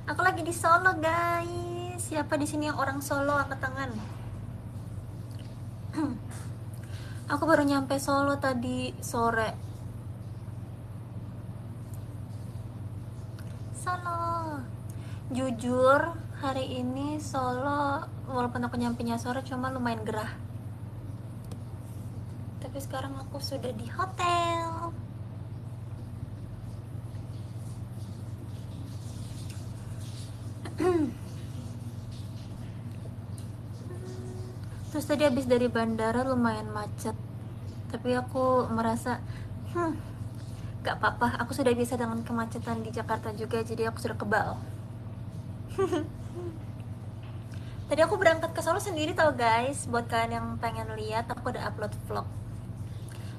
Aku lagi di Solo, guys. Siapa di sini yang orang Solo, angkat tangan. Aku baru nyampe Solo tadi sore. Solo. Jujur, hari ini Solo walaupun aku nyampe-nya sore cuma lumayan gerah. Tapi sekarang aku sudah di hotel. Terus tadi habis dari bandara lumayan macet. Tapi aku merasa, gak apa-apa, aku sudah bisa dengan kemacetan di Jakarta juga, jadi aku sudah kebal. Tadi aku berangkat ke Solo sendiri tau guys. Buat kalian yang pengen lihat, aku udah upload vlog.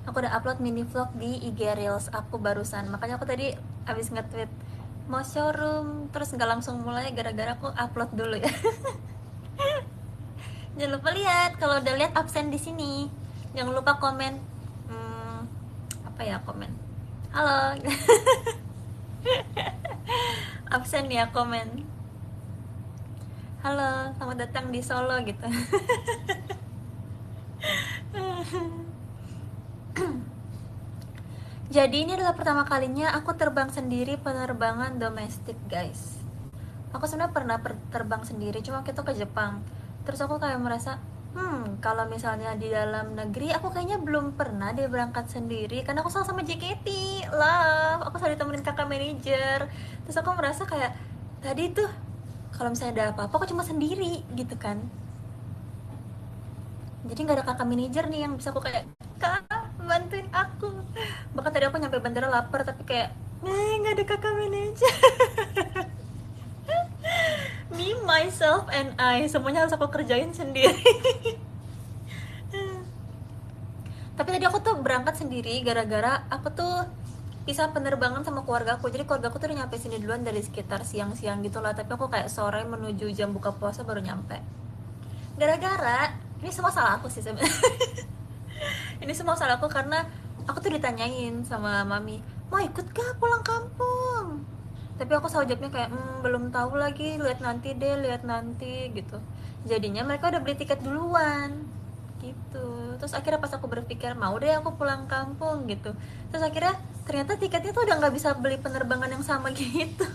Aku udah upload mini vlog di IG Reels aku barusan. Makanya aku tadi abis nge-tweet mau showroom, terus nggak langsung mulai gara-gara aku upload dulu ya. Jangan lupa lihat, kalau udah lihat absen di sini. Jangan lupa komen. Apa ya komen? Halo. Absen ya komen. Halo, selamat datang di Solo gitu. Jadi ini adalah pertama kalinya aku terbang sendiri penerbangan domestik guys. Aku sebenarnya pernah terbang sendiri, cuma waktu itu ke Jepang. Terus aku kayak merasa, kalau misalnya di dalam negeri aku kayaknya belum pernah dia berangkat sendiri, karena aku selalu sama JKT, love, aku selalu ditemenin kakak manajer. Terus aku merasa kayak, tadi tuh, kalau misalnya ada apa-apa aku cuma sendiri gitu kan. Jadi nggak ada kakak manajer nih yang bisa aku kayak, kak, bantuin aku. Bahkan tadi aku nyampe bandara lapar, tapi kayak, nggak ada kakak manajer. Me, myself, and I, semuanya harus aku kerjain sendiri. Tapi tadi aku tuh berangkat sendiri gara-gara aku tuh pisah penerbangan sama keluarga aku. Jadi keluarga aku tuh udah nyampe sini duluan dari sekitar siang-siang gitu lah. Tapi aku kayak sore menuju jam buka puasa baru nyampe. Gara-gara ini semua salah aku sih sebenarnya. Ini semua salah aku karena aku tuh ditanyain sama mami, mau ikut gak pulang kampung? Tapi aku selalu jawabnya kayak, belum tahu lagi, lihat nanti gitu. Jadinya mereka udah beli tiket duluan gitu. Terus akhirnya pas aku berpikir mau deh aku pulang kampung gitu, terus akhirnya ternyata tiketnya tuh udah nggak bisa beli penerbangan yang sama gitu.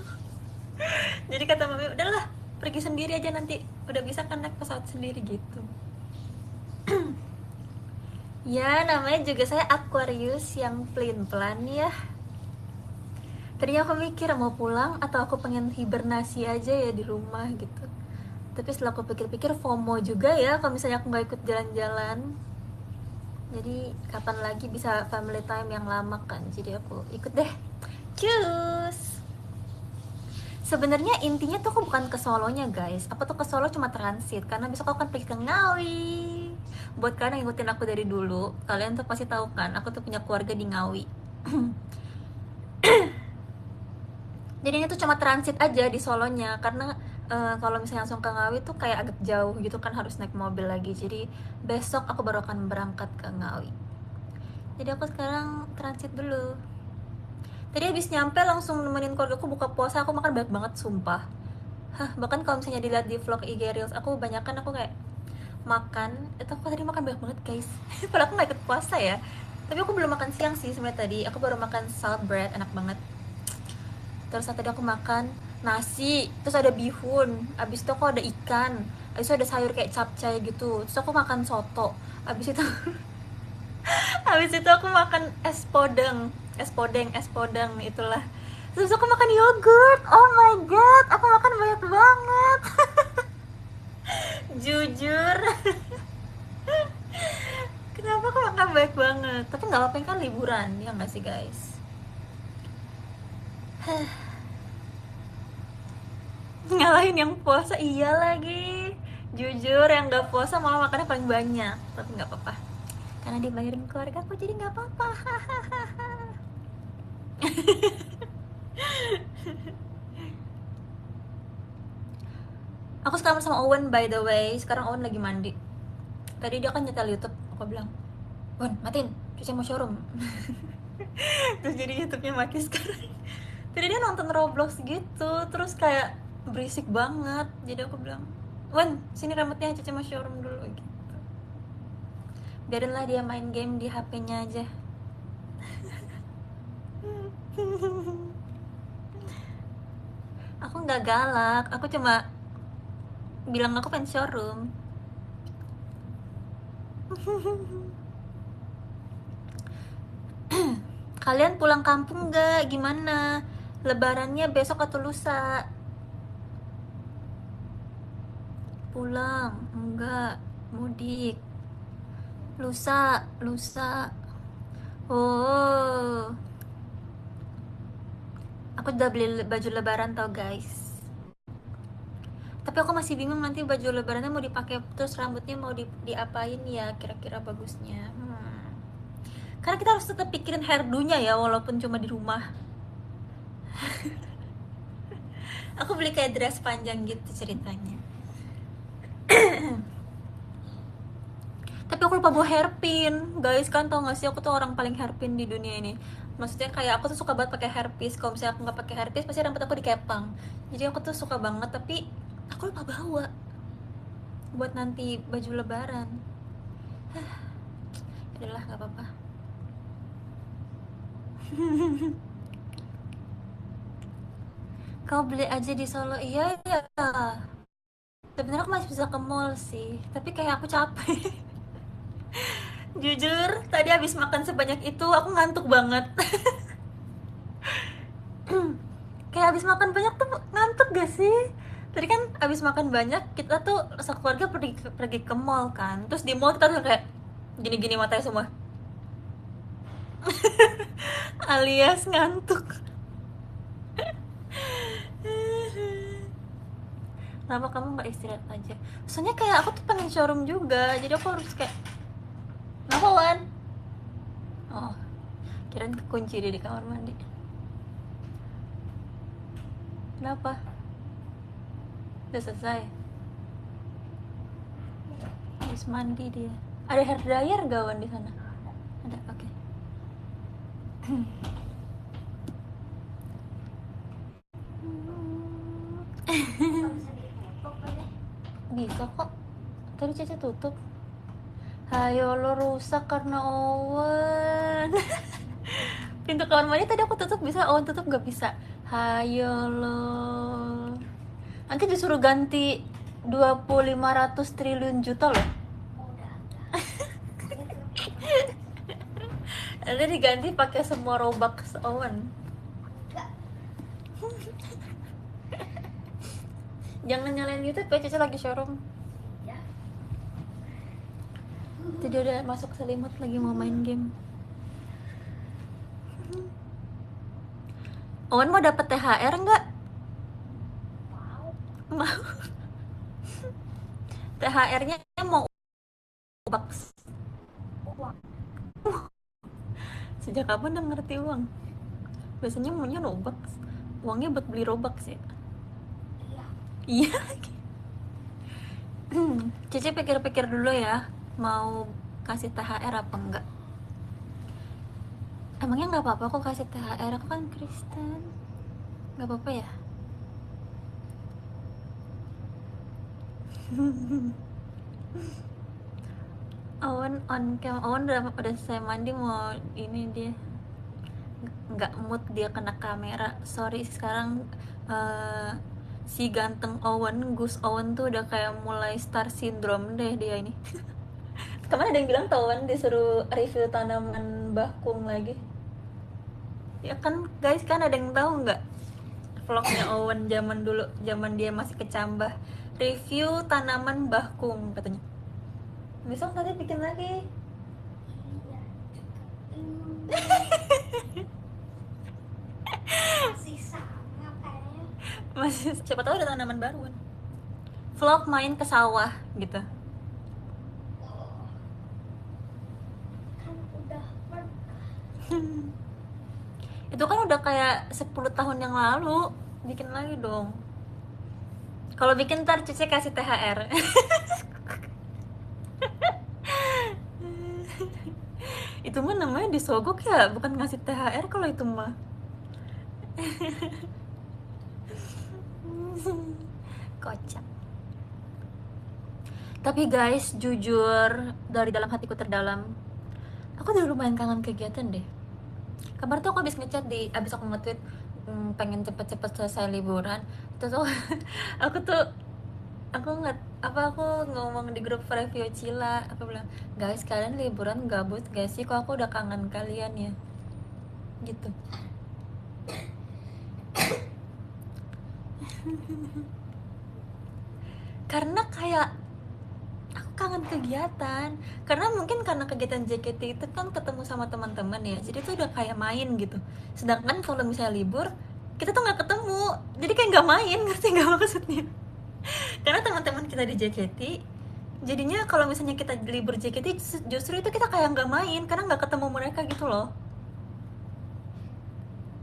Jadi kata mami, udahlah pergi sendiri aja, nanti udah bisa kan naik pesawat sendiri gitu. Ya namanya juga saya Aquarius yang pelin-pelan ya. Tadinya aku mikir mau pulang atau aku pengen hibernasi aja ya di rumah gitu. Tapi setelah aku pikir-pikir FOMO juga ya kalau misalnya aku nggak ikut jalan-jalan. Jadi kapan lagi bisa family time yang lama kan? Jadi aku ikut deh. Cus. Sebenarnya intinya tuh aku bukan ke Solonya guys. Aku tuh ke Solo cuma transit karena besok aku akan pergi ke Ngawi. Buat kalian yang ngikutin aku dari dulu, kalian tuh pasti tahu kan, aku tuh punya keluarga di Ngawi. Jadi ini tuh cuma transit aja di Solonya karena kalau misalnya langsung ke Ngawi tuh kayak agak jauh gitu kan, harus naik mobil lagi. Jadi besok aku baru akan berangkat ke Ngawi. Jadi aku sekarang transit dulu. Tadi habis nyampe langsung nemenin keluarga aku buka puasa, aku makan banyak banget sumpah. Bahkan kalau misalnya dilihat di vlog IG Reels aku, banyakan aku kayak makan, itu aku tadi makan banyak banget guys. Padahal aku gak ikut puasa ya. Tapi aku belum makan siang sih sebenarnya tadi. Aku baru makan salt bread, enak banget. Terus tadi aku makan nasi, terus ada bihun, abis itu aku ada ikan, abis itu ada sayur kayak capcay gitu, terus aku makan soto, abis itu habis itu aku makan es podeng itulah. Terus aku makan yogurt. Oh my god, aku makan banyak banget. Jujur. Kenapa aku makan banyak banget? Tapi nggak apa-apa kan liburan, ya nggak sih guys? Ngalahin yang puasa iya lagi. Jujur yang nggak puasa malah makannya paling banyak. Tapi nggak apa-apa. Karena dibayarin keluarga aku jadi nggak apa-apa. Aku sekarang sama Owen by the way. Sekarang Owen lagi mandi. Tadi dia kan nyetel YouTube. Aku bilang, Owen matiin, cuci mau showroom. Terus jadi YouTube-nya mati sekarang. Tadi dia nonton Roblox gitu. Terus kayak berisik banget. Jadi aku bilang, Wan, sini rambutnya Cece mau showroom dulu gitu. Biarinlah dia main game di HP-nya aja. Aku nggak galak, aku cuma bilang aku pengen showroom. Kalian pulang kampung nggak? Gimana? Lebarannya besok atau lusa? Pulang? Enggak. Mudik. Lusa, lusa. Oh, aku udah beli baju lebaran tau guys. Tapi aku masih bingung nanti baju lebarannya mau dipakai terus rambutnya mau diapain ya kira-kira bagusnya. Karena kita harus tetap pikirin hairdo-nya ya walaupun cuma di rumah. Aku beli kayak dress panjang gitu ceritanya. Tapi aku lupa bawa hairpin. Guys, kan tau gak sih aku tuh orang paling hairpin di dunia ini. Maksudnya kayak aku tuh suka banget pakai hairpiece. Kalau misalnya aku nggak pakai hairpiece pasti rambut aku dikepang. Jadi aku tuh suka banget tapi aku lupa bawa buat nanti baju lebaran. Yaudah nggak apa-apa. Kau beli aja di Solo. Iya ya. Sebenarnya aku masih bisa ke mall sih, tapi kayak aku capek. Jujur, tadi habis makan sebanyak itu aku ngantuk banget. Kayak habis makan banyak tuh ngantuk gak sih? Tadi kan habis makan banyak, kita tuh sekeluarga pergi ke mall kan. Terus di mall kita tuh kayak gini-gini matanya semua. Alias ngantuk. Kenapa kamu nggak istirahat aja? Soalnya kayak aku tuh pengen showroom juga, jadi aku harus kayak kenapa Wan? Oh, kirain kekunci dia di kamar mandi. Kenapa? Udah selesai? Habis mandi dia. Ada hair dryer gak Wan di sana? Ada, oke. Bisa kok. Tadi Cece tutup. Hayo lo rusak karena Owen. Pintu kamar mandi tadi aku tutup bisa, Owen tutup gak bisa. Hayo lo. Nanti disuruh ganti 2500 triliun juta loh. Nanti diganti pakai semua Robux Owen. Jangan nyalain YouTube ya, Cece lagi showroom. Jadi udah masuk selimut lagi mau main game. Owen mau dapet THR nggak? Mau. THR-nya mau Robux. Sejak kapan udah ngerti uang? Biasanya maunya Robux. Uangnya buat beli Robux ya? Iya. Cici pikir-pikir dulu ya, mau kasih THR apa enggak. Emangnya nggak apa-apa kok kasih THR, aku kan Kristen. Nggak apa-apa ya? Owen on cam, Owen udah saya mandi mau ini dia nggak mood dia kena kamera. Sorry sekarang si ganteng Owen, Gus Owen tuh udah kayak mulai star syndrome deh dia ini. Kemarin ada yang bilang Owen disuruh review tanaman bakung lagi. Ya kan guys, kan ada yang tahu nggak vlognya Owen zaman dulu, zaman dia masih kecambah, review tanaman bakung katanya. Besok nanti bikin lagi. Masih sama kayaknya. Masih siapa tahu ada tanaman baru kan. Vlog main ke sawah gitu. Kan udah pernah. Itu kan udah kayak 10 tahun yang lalu. Bikin lagi dong. Kalau bikin ntar Cici kasih THR. Itu mah namanya disogok ya, bukan ngasih THR kalau itu mah. Kocak. Tapi guys, jujur dari dalam hatiku terdalam, aku udah lumayan kangen kegiatan deh. Kemarin tuh aku abis aku nge-tweet pengen cepet-cepet selesai liburan. Terus aku tuh aku ngomong di grup review Cila, aku bilang, guys kalian liburan gabut gak sih? Kok aku udah kangen kalian ya, gitu. Karena kayak aku kangen kegiatan, karena mungkin karena kegiatan JKT itu kan ketemu sama teman-teman ya, jadi tuh udah kayak main gitu. Sedangkan kalau misalnya libur, kita tuh nggak ketemu, jadi kayak nggak main. Ngerti nggak maksudnya? Karena teman-teman kita di JKT, jadinya kalau misalnya kita libur JKT, justru itu kita kayak nggak main karena nggak ketemu mereka gitu loh.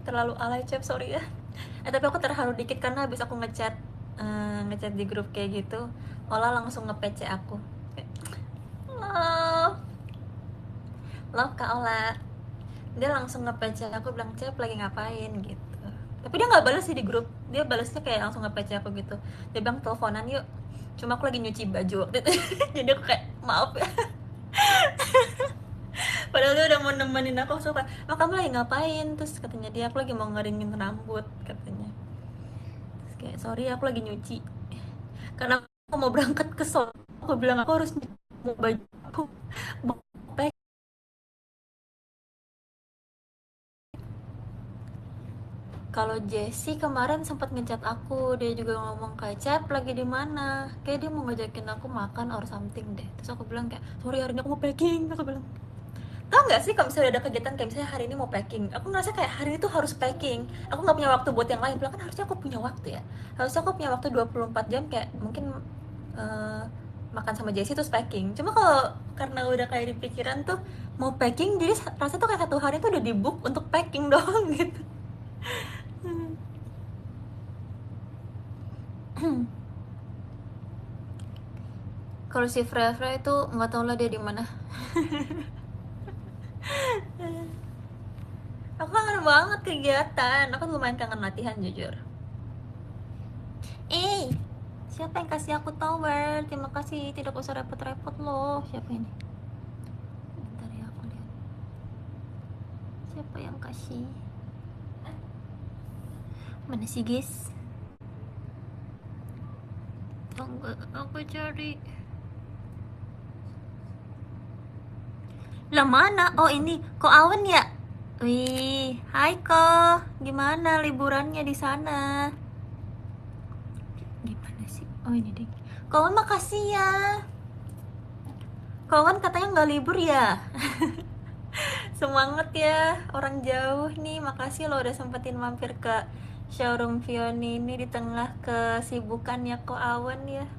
Terlalu alay, Cep, sorry ya. Tapi aku terharu dikit karena habis aku ngechat di grup kayak gitu, Ola langsung nge-PC aku. Love, love Kak Ola. Dia langsung nge-PC aku, bilang, Cep lagi ngapain gitu. Tapi dia nggak balas sih di grup, dia balasnya kayak langsung nge-PC aku gitu. Dia bilang teleponan yuk, cuma aku lagi nyuci baju waktu itu. Jadi aku kayak maaf ya. Padahal dia udah mau nemenin aku, suka, oh kamu lagi ngapain? Terus katanya dia, aku lagi mau ngeringin rambut katanya. Terus kayak, sorry aku lagi nyuci, karena aku mau berangkat ke Solo. Aku bilang aku harus mau baju aku mau pack. Kalau Jessie kemarin sempat ngechat aku, dia juga ngomong kayak, Cep lagi di mana? Kayak dia mau ngajakin aku makan or something deh. Terus aku bilang kayak, sorry hari ini aku mau packing. Aku bilang, tau nggak sih kalau misalnya ada kegiatan kayak misalnya hari ini mau packing, aku ngerasa kayak hari itu harus packing. Aku nggak punya waktu buat yang lain. Bilang kan harusnya aku punya waktu ya. Harusnya aku punya waktu 24 jam kayak mungkin eh, makan sama Jessie terus packing. Cuma kalau karena udah kayak di pikiran tuh mau packing, jadi rasa tuh kayak satu hari tuh udah di book untuk packing doang gitu. Kalau si Frey itu nggak tahu lah dia di mana. Aku kangen banget kegiatan. Aku lumayan kangen latihan jujur. Siapa yang kasih aku tower? Terima kasih, tidak usah repot-repot loh. Siapa ini? Bentar ya aku lihat. Siapa yang kasih? Mana sih guys? Tunggu, aku cari. Lah mana? Oh ini, kok Awen ya? Wih, hai kok. Gimana liburannya di sana? Gimana sih? Oh ini deh. Kawan makasih ya. Kawan katanya nggak libur ya? Semangat ya orang jauh nih. Makasih lo udah sempetin mampir ke showroom Vioni ini di tengah kesibukannya Ko Awen ya.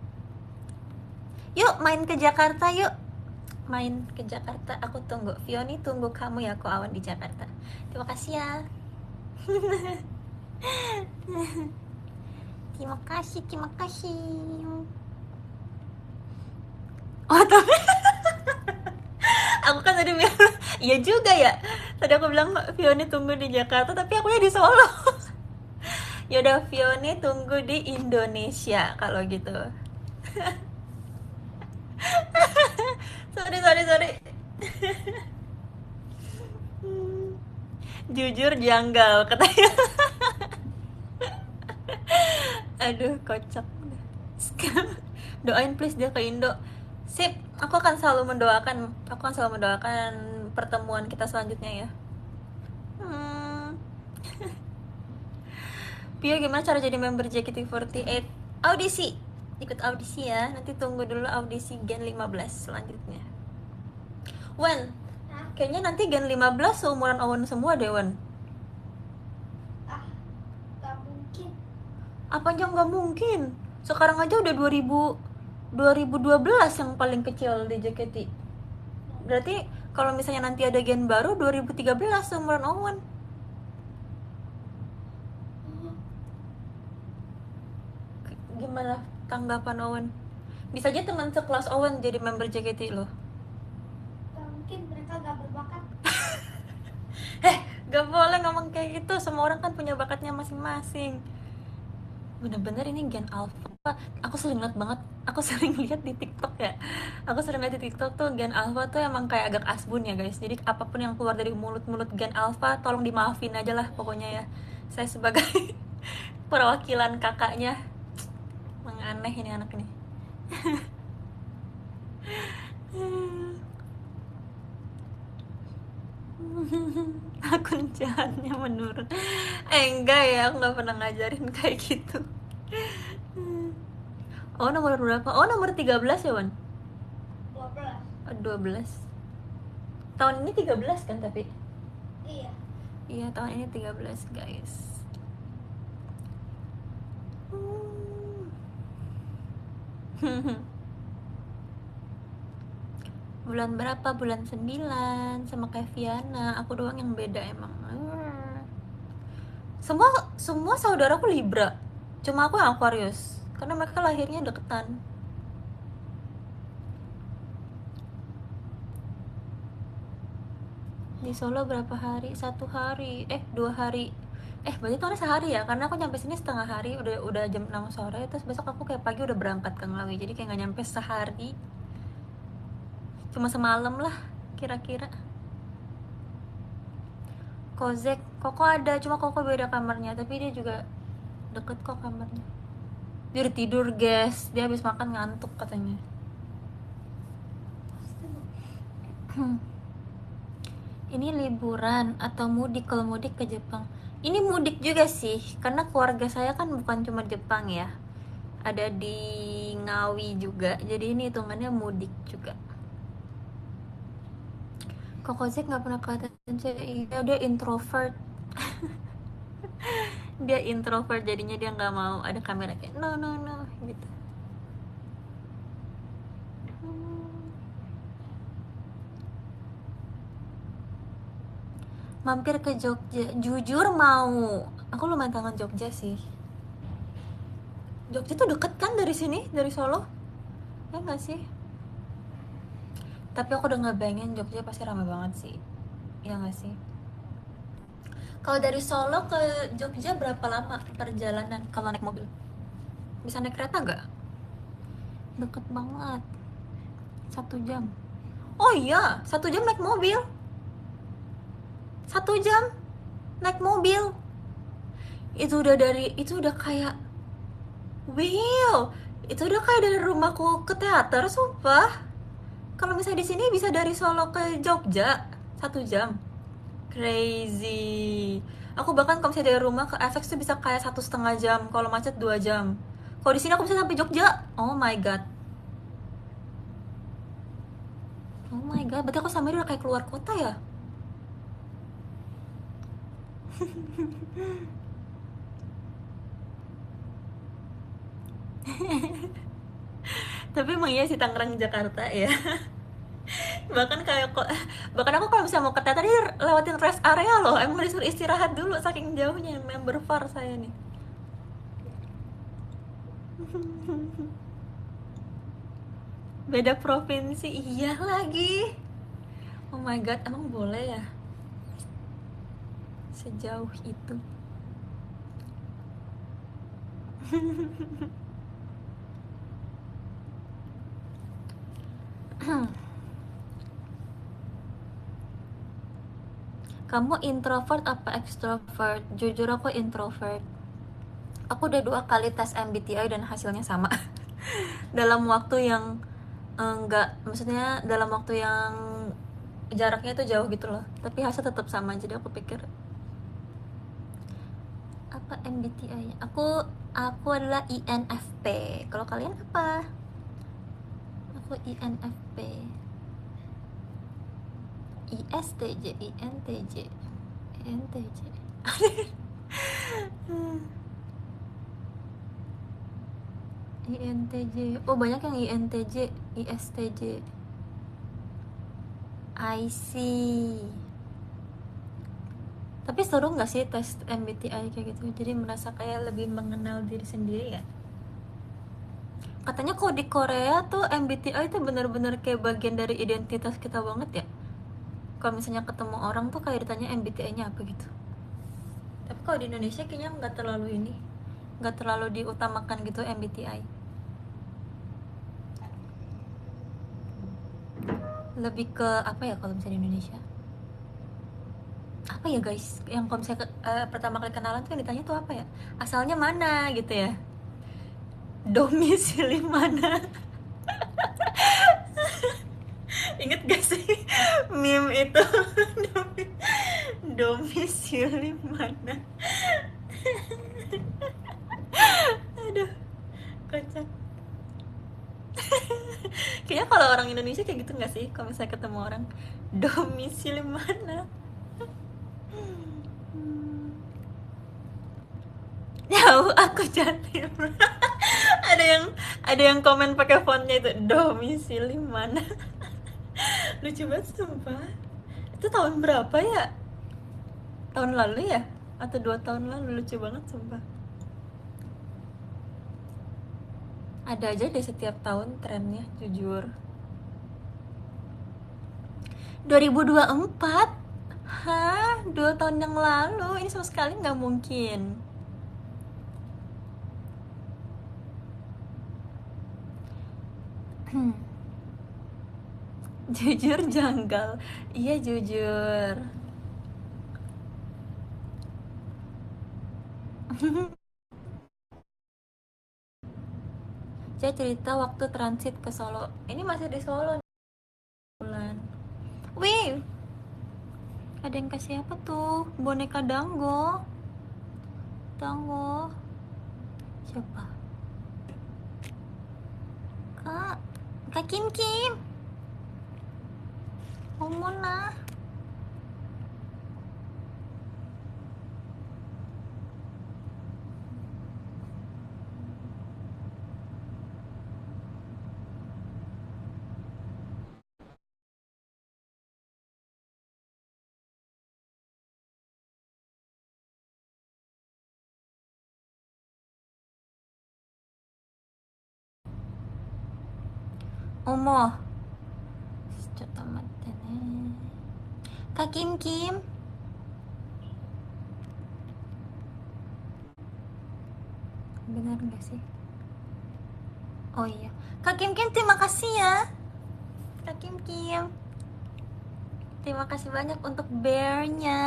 Yuk main ke Jakarta yuk. Main ke Jakarta, aku tunggu. Vioni tunggu kamu ya Ko Awen di Jakarta. Terima kasih ya. Terima kasih, terima kasih. Oh tapi aku kan tadi bilang iya juga ya. Tadi aku bilang Vioni tunggu di Jakarta, tapi aku ya di Solo. Yaudah Vioni tunggu di Indonesia kalau gitu. Sorry. Jujur janggal katanya. Aduh kocak. Doain please dia ke Indo. Sip, aku akan selalu mendoakan pertemuan kita selanjutnya ya. Hmm. Pio gimana cara jadi member JKT48? Audisi. Ikut audisi ya. Nanti tunggu dulu audisi Gen 15 selanjutnya. Wen, kayaknya nanti Gen 15 seumuran Owen semua deh, Wen. Ah, gak mungkin. Apa aja nggak mungkin? Sekarang aja udah 2012 yang paling kecil di JKT. Berarti kalau misalnya nanti ada gen baru 2013 seumuran Owen. Gimana tanggapan Owen? Bisa aja teman sekelas Owen jadi member JKT loh. Gak mungkin, mereka gak berbakat. Gak boleh ngomong kayak gitu. Semua orang kan punya bakatnya masing-masing. bener-bener ini gen alpha. Aku sering lihat banget, aku sering lihat di TikTok ya, aku sering lihat di TikTok tuh gen alpha tuh emang kayak agak asbun ya guys. Jadi apapun yang keluar dari mulut-mulut gen alpha tolong dimaafin aja lah pokoknya ya. Saya sebagai perwakilan kakaknya, emang aneh ini anak ini. Akun jahatnya menurun. Enggak ya, aku nggak pernah ngajarin kayak gitu. Oh nomor berapa? Oh nomor 13 ya Wan? 12. Oh, 12. Tahun ini 13 kan tapi? Iya. Iya tahun ini 13 guys. Bulan berapa? Bulan 9 sama kayak Viana. Aku doang yang beda emang. Semua semua saudaraku Libra. Cuma aku yang Aquarius. Karena mereka lahirnya deketan. Di Solo berapa hari? 1 hari. 2 hari. Berarti tuh sehari ya? Karena aku nyampe sini setengah hari, udah jam 6 sore, terus besok aku kayak pagi udah berangkat ke Ngawi. Jadi kayak nggak nyampe sehari. Cuma semalam lah kira-kira. Kozek, Koko ada, cuma Koko beda kamarnya, tapi dia juga deket kok kamarnya. Dia udah tidur guys, dia habis makan ngantuk katanya. Ini liburan atau mudik? Kalau mudik ke Jepang, ini mudik juga sih, karena keluarga saya kan bukan cuma Jepang ya, ada di Ngawi juga, jadi ini hitungannya mudik juga. Koko Zek nggak pernah kelihatan sih, dia introvert. Dia introvert jadinya dia nggak mau ada kamera kayak no no no gitu. Mampir ke Jogja, jujur mau. Aku lumayan kangen Jogja sih. Jogja tuh deket kan dari sini, dari Solo, ya nggak sih? Tapi aku udah ngebayangin Jogja pasti ramai banget sih, ya nggak sih? Kalau dari Solo ke Jogja berapa lama perjalanan kalau naik mobil? Bisa naik kereta nggak? Deket banget, 1 jam. Oh iya, 1 jam naik mobil. 1 jam naik mobil. Itu udah kayak wow, itu udah kayak dari rumahku ke teater, sumpah. Kalau misalnya di sini bisa dari Solo ke Jogja 1 jam, crazy. Aku bahkan kalau misalnya dari rumah ke FX tuh bisa kayak 1,5 jam, kalau macet 2 jam. Kalau di sini aku bisa sampai Jogja, oh my god, oh my god. Berarti aku sama dia udah kayak keluar kota ya. Tapi emang iya sih Tangerang Jakarta ya. bahkan kayak kok Bahkan aku kalau misalnya mau ke teater dia lewatin rest area loh, emang disuruh istirahat dulu saking jauhnya member far saya nih. Beda provinsi, iya lagi. Oh my god, emang boleh ya sejauh itu? Kamu introvert apa extrovert? Jujur aku introvert. Aku udah 2 kali tes MBTI dan hasilnya sama. Dalam waktu yang enggak, maksudnya dalam waktu yang jaraknya itu jauh gitu loh, tapi hasil tetap sama. Jadi aku pikir apa MBTI-nya? Aku adalah INFP. Kalau kalian apa? Aku INFP. ISTJ, INTJ, INTJ. INTJ. Oh, banyak yang INTJ, ISTJ. I see. Tapi seru nggak sih tes MBTI kayak gitu? Jadi merasa kayak lebih mengenal diri sendiri ya. Katanya kalau di Korea tuh MBTI itu bener-bener kayak bagian dari identitas kita banget ya. Kalau misalnya ketemu orang tuh kayak ditanya MBTI-nya apa gitu. Tapi kalau di Indonesia kayaknya nggak terlalu ini, nggak terlalu diutamakan gitu MBTI. Lebih ke apa ya kalau misalnya di Indonesia, apa ya guys, yang kalau misalnya pertama kali kenalan tuh yang ditanya tuh apa ya, asalnya mana gitu ya, domisili mana. Ingat gak sih meme itu? Domisili mana. Aduh, kocak. Kayaknya kalau orang Indonesia kayak gitu nggak sih kalau misalnya ketemu orang, domisili mana. Jauh aku Jatim. ada yang ada yang komen pakai fontnya itu domisili mana. Lucu banget sumpah. Itu tahun berapa ya, tahun lalu ya atau 2 tahun lalu, lucu banget sumpah. Ada aja deh setiap tahun trennya, jujur. 2024. Hah, 2 tahun yang lalu, ini sama sekali nggak mungkin. Jujur janggal. Iya jujur. Saya cerita waktu transit ke Solo. Ini masih di Solo nih, bulan. Wih, ada yang kasih apa tuh? Boneka Dango. Dango. Siapa? Kak. Kak Kim Kim. Oh, Mona. Omo. Coba mata nih. Kak Kim Kim. Benar nggak sih? Oh iya. Kak Kim Kim, terima kasih ya. Kak Kim Kim. Terima kasih banyak untuk bear-nya.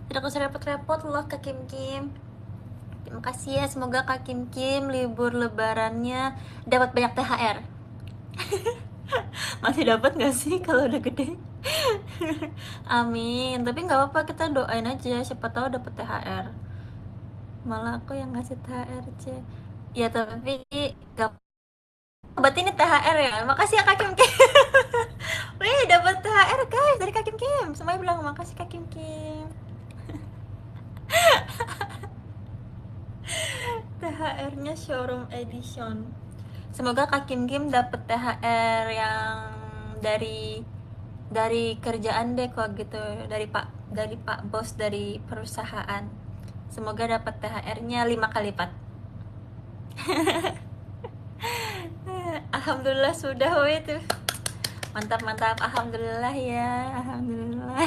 Tidak usah repot-repot loh Kak Kim Kim. Terima kasih ya, semoga Kak Kim Kim libur lebarannya dapat banyak THR. Masih dapat nggak sih kalau udah gede? Amin. Tapi nggak apa-apa, kita doain aja, siapa tahu dapat THR. Malah aku yang ngasih THR, C. Ya tapi nggak. Berarti ini THR ya. Makasih ya Kak Kim Kim. Wih, dapat THR guys dari Kak Kim Kim. Semuanya bilang makasih Kak Kim Kim. THR-nya showroom edition. Semoga Kak Kim Kim dapat THR yang dari kerjaan deh kok gitu, dari Pak Bos dari perusahaan. Semoga dapat THR-nya 5 kali lipat. Alhamdulillah sudah weh tuh. Mantap mantap, alhamdulillah ya, alhamdulillah.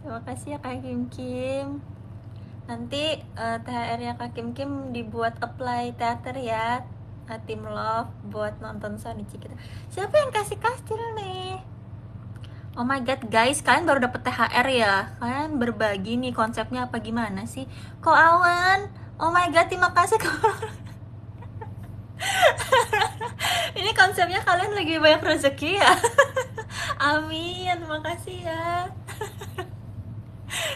Terima kasih ya Kak Kim Kim. Nanti THR-nya Kak Kim Kim dibuat apply teater ya, Tim Love buat nonton Sonichi kita. Siapa yang kasih kastil nih? Oh my god guys, kalian baru dapet THR ya? Kalian berbagi nih, konsepnya apa gimana sih? Kok Awan? Oh my god, terima kasih kok. Ini konsepnya kalian lagi banyak rezeki ya? Amin, makasih ya.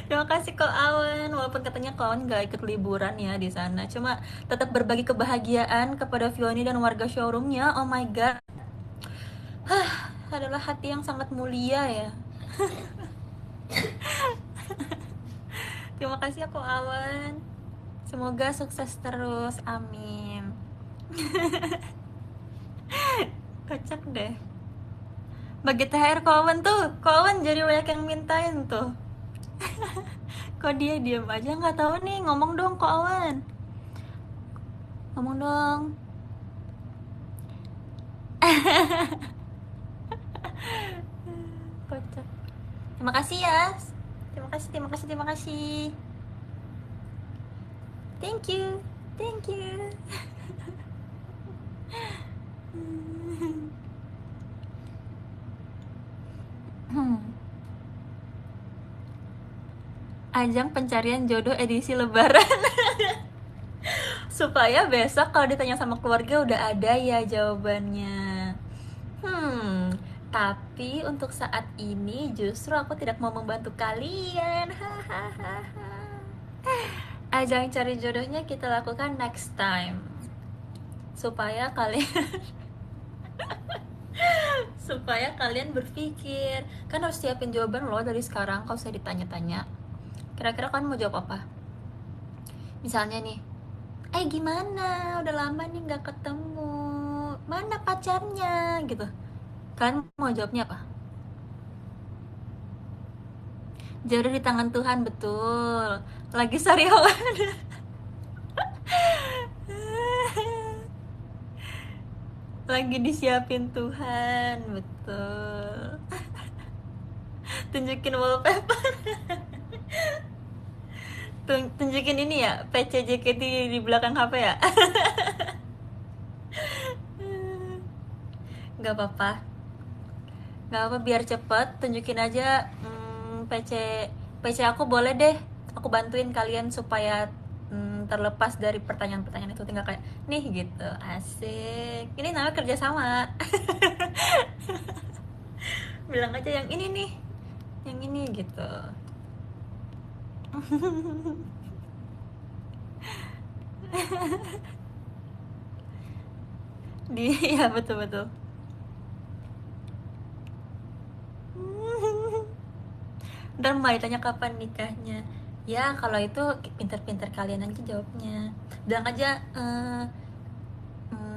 Terima kasih kok Awan. Walaupun katanya kawan gak ikut liburan ya di sana, cuma tetap berbagi kebahagiaan kepada Fioni dan warga showroomnya. Oh my god, adalah hati yang sangat mulia ya. Terima kasih ya kok Awan. Semoga sukses terus, amin. Kocak deh. Bagi THR kawan tuh, kawan jadi banyak yang mintain tuh. Kok dia diam aja, nggak tahu nih, ngomong dong kok Awan. Ngomong dong. Kocak. Terima kasih ya. Terima kasih, terima kasih, terima kasih. Thank you, thank you. Ajang pencarian jodoh edisi lebaran. Supaya besok kalau ditanya sama keluarga udah ada ya jawabannya. Tapi untuk saat ini justru aku tidak mau membantu kalian. Hahaha. Ajang cari jodohnya kita lakukan next time. Supaya kalian supaya kalian berpikir. Kan harus siapin jawaban loh dari sekarang kalau saya ditanya-tanya. Kira-kira kalian mau jawab apa? Misalnya nih, gimana? Udah lama nih nggak ketemu. Mana pacarnya? Gitu. Kalian mau jawabnya apa? Jodoh di tangan Tuhan, betul. Lagi sariawan. Lagi disiapin Tuhan, betul. Tunjukin wallpaper. Tunjukin ini ya, PCJKT di belakang HP ya. Gak apa-apa, gak apa biar cepet. Tunjukin aja PC PC aku boleh deh. Aku bantuin kalian supaya terlepas dari pertanyaan-pertanyaan itu. Tinggal kayak nih gitu, asik. Ini namanya kerjasama. Bilang aja yang ini nih, yang ini gitu. Ya betul-betul. Ntar mau ditanya kapan nikahnya. Ya kalau itu pinter-pinter kalian aja jawabnya. Bilang aja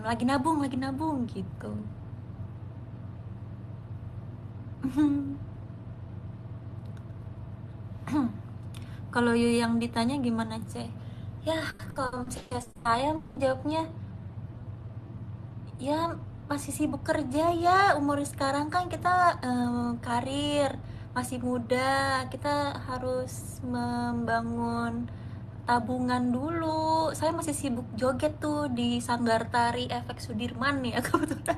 lagi nabung gitu. Kalau yang ditanya gimana, Ceh? Ya kalau misalnya saya jawabnya, ya masih sibuk kerja ya. Umur sekarang kan kita karir masih muda, kita harus membangun tabungan dulu. Saya masih sibuk joget tuh di Sanggar Tari Efek Sudirman nih ya kebetulan.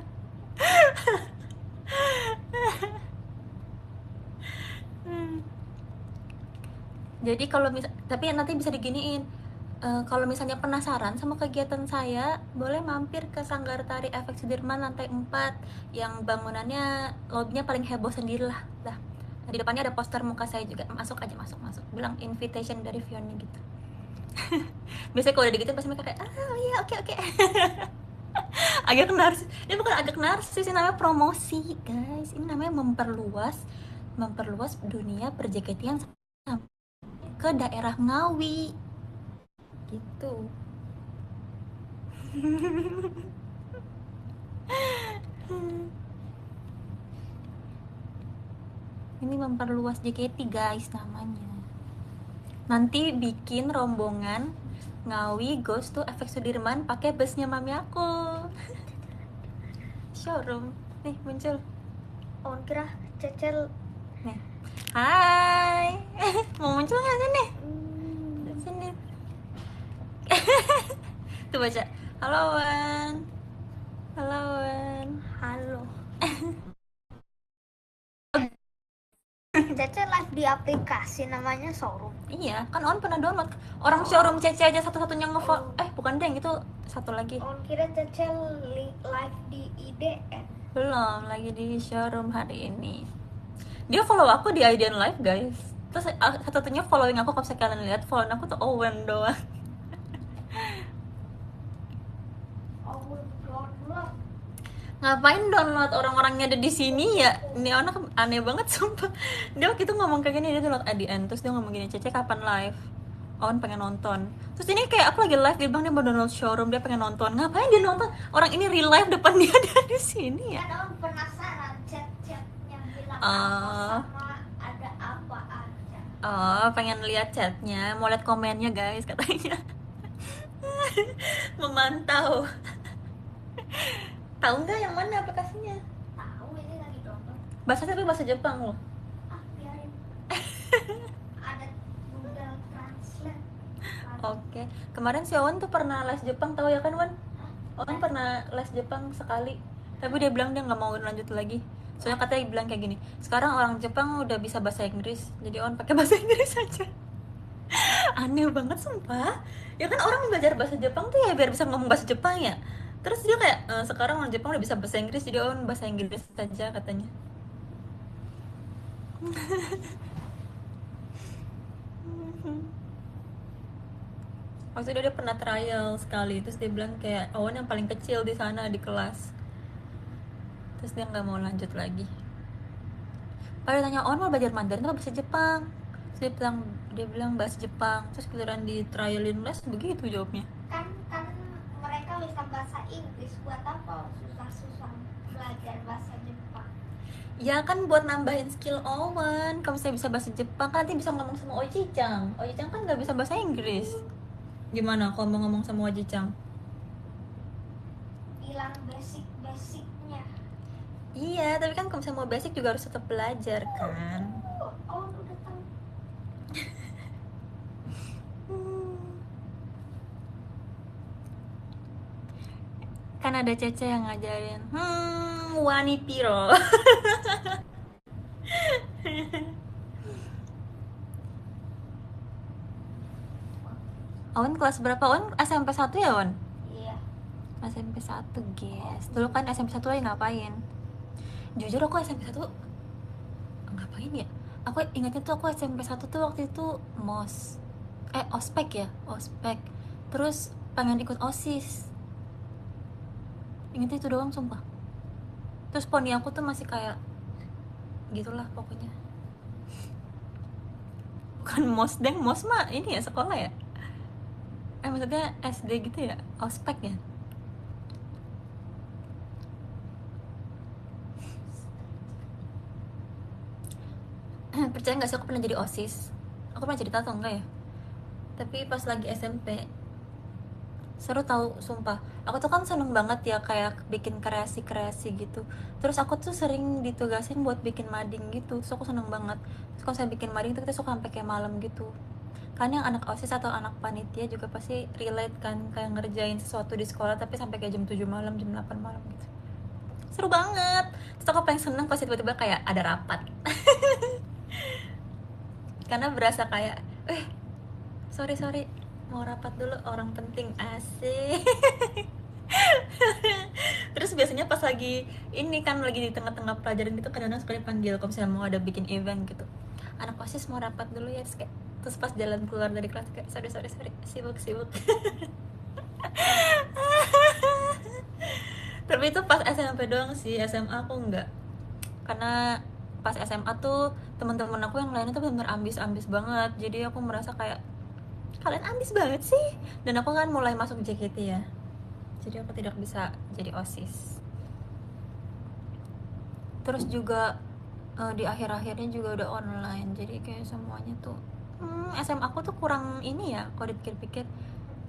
Jadi kalau tapi nanti bisa diginiin. Kalau misalnya penasaran sama kegiatan saya, boleh mampir ke Sanggar Tari Efek Sudirman lantai 4 yang bangunannya lobbynya paling heboh sendirilah. Nah, di depannya ada poster muka saya juga. Masuk aja, masuk. Bilang invitation dari Fiona gitu. Biasanya kalau udah digituin pasti mereka kayak, oh iya, oke. Agak narsis. Ini bukan agak narsis, ini namanya promosi, guys. Ini namanya memperluas dunia perjaketian ke daerah Ngawi gitu. Ini memperluas JKT guys namanya. Nanti bikin rombongan Ngawi goes to Efek Sudirman pakai busnya mami aku. Showroom nih muncul. Oh kira Cecel Nih. Hai. Mau muncul nggak sini? Sini. Tuh baca. Halo Wan. Halo Wan. halo. Cecel live di aplikasi namanya Showroom. Iya, kan On pernah download. Orang showroom Cece aja satu-satunya ngefollow. Bukan deng, itu satu lagi. Oh kira Cecel live di IDN. Belum, lagi di showroom hari ini. Dia follow aku di IDN Live, guys. Terus satu-satunya following aku, kalau kalian lihat, follow aku tuh Owen doang. Oh download. Ngapain download, orang-orangnya ada di sini ya? Ini anak aneh banget sumpah. Dia waktu itu ngomong kayak gini, dia download IDN, terus dia ngomong gini, Cece kapan live? On pengen nonton. Terus ini kayak aku lagi live, dia bilang dia mau download showroom, dia pengen nonton. Ngapain dia nonton? Orang ini real life depan dia ada di sini ya. Kan penasaran chat-chatnya bilang Oh. apa sama ada apa aja. Oh, pengen lihat chatnya, mau lihat komennya guys katanya. Memantau. Tahu nggak yang mana aplikasinya? Tahu ini lagi download. Bahasa tapi bahasa Jepang loh. Biarin. Ada Google Translate. Oke. Kemarin si Owen tuh pernah les Jepang, tahu ya kan Wan? Owen pernah les Jepang sekali, tapi dia bilang dia nggak mau lanjut lagi. Soalnya katanya bilang kayak gini, sekarang orang Jepang udah bisa bahasa Inggris, jadi Owen pakai bahasa Inggris aja. Aneh banget sumpah. Ya kan orang belajar bahasa Jepang tuh ya biar bisa ngomong bahasa Jepang ya. Terus dia kayak sekarang orang Jepang udah bisa bahasa Inggris, jadi Owen bahasa Inggris saja katanya. Maksudnya dia pernah trial sekali, terus dia bilang kayak Owen yang paling kecil di sana di kelas, terus dia nggak mau lanjut lagi. Pada tanya Owen mau belajar Mandarin atau bahasa Jepang, terus dia bilang bahasa Jepang, terus giliran di trialin les begitu jawabnya. Kan mereka bisa bahasa Inggris, buat apa susah-susah belajar bahasa Jepang? Ya kan buat nambahin skill Owen, kalau misalnya bisa bahasa Jepang kan nanti bisa ngomong sama Oji-chan. Oji-chan kan nggak bisa bahasa Inggris. Gimana kalau mau ngomong sama Oji-chan? Hilang basic-basicnya. Iya, tapi kan kalau misalnya mau basic juga harus tetap belajar kan. Oh, udah tahu. Kan ada Cece yang ngajarin Wani Piro. Owen kelas berapa? Owen SMP 1 ya Owen? Iya. SMP 1 guys. Dulu kan SMP 1 lagi ngapain? Jujur aku SMP 1 ngapain ya? Aku ingatnya tuh aku SMP 1 tuh waktu itu ospek ya, ospek. Terus pengen ikut OSIS. Ingatnya itu doang sumpah. Terus poni aku tuh masih kayak gitulah pokoknya. Bukan mos, deng mos mah ini ya sekolah ya. Maksudnya SD gitu ya, ospek ya. Percaya nggak sih aku pernah jadi OSIS? Aku pernah cerita atau enggak ya? Tapi pas lagi SMP seru tahu sumpah. Aku tuh kan seneng banget ya kayak bikin kreasi-kreasi gitu. Terus aku tuh sering ditugasin buat bikin mading gitu. Terus aku seneng banget. Terus kalau saya bikin mading tuh kita suka sampai kayak malam gitu. Kan yang anak OSIS atau anak panitia juga pasti relate kan kayak ngerjain sesuatu di sekolah tapi sampai kayak jam 7 malam, jam 8 malam gitu. Seru banget. Terus aku paling seneng pas tiba-tiba kayak ada rapat. Karena berasa kayak sorry mau rapat dulu orang penting asik. Terus biasanya pas lagi ini kan lagi di tengah-tengah pelajaran gitu kadang-kadang suka dipanggil kalau misalnya mau ada bikin event gitu, anak OSIS mau rapat dulu ya, terus pas jalan keluar dari kelas kayak sorry sibuk tapi itu pas SMP doang sih, SMA aku enggak, karena pas SMA tuh teman-teman aku yang lainnya tuh benar ambis banget, jadi aku merasa kayak kalian ambis banget sih, dan aku kan mulai masuk JKT ya, jadi aku tidak bisa jadi OSIS. Terus juga di akhir-akhirnya juga udah online, jadi kayak semuanya tuh SMA aku tuh kurang ini ya, kalau dipikir-pikir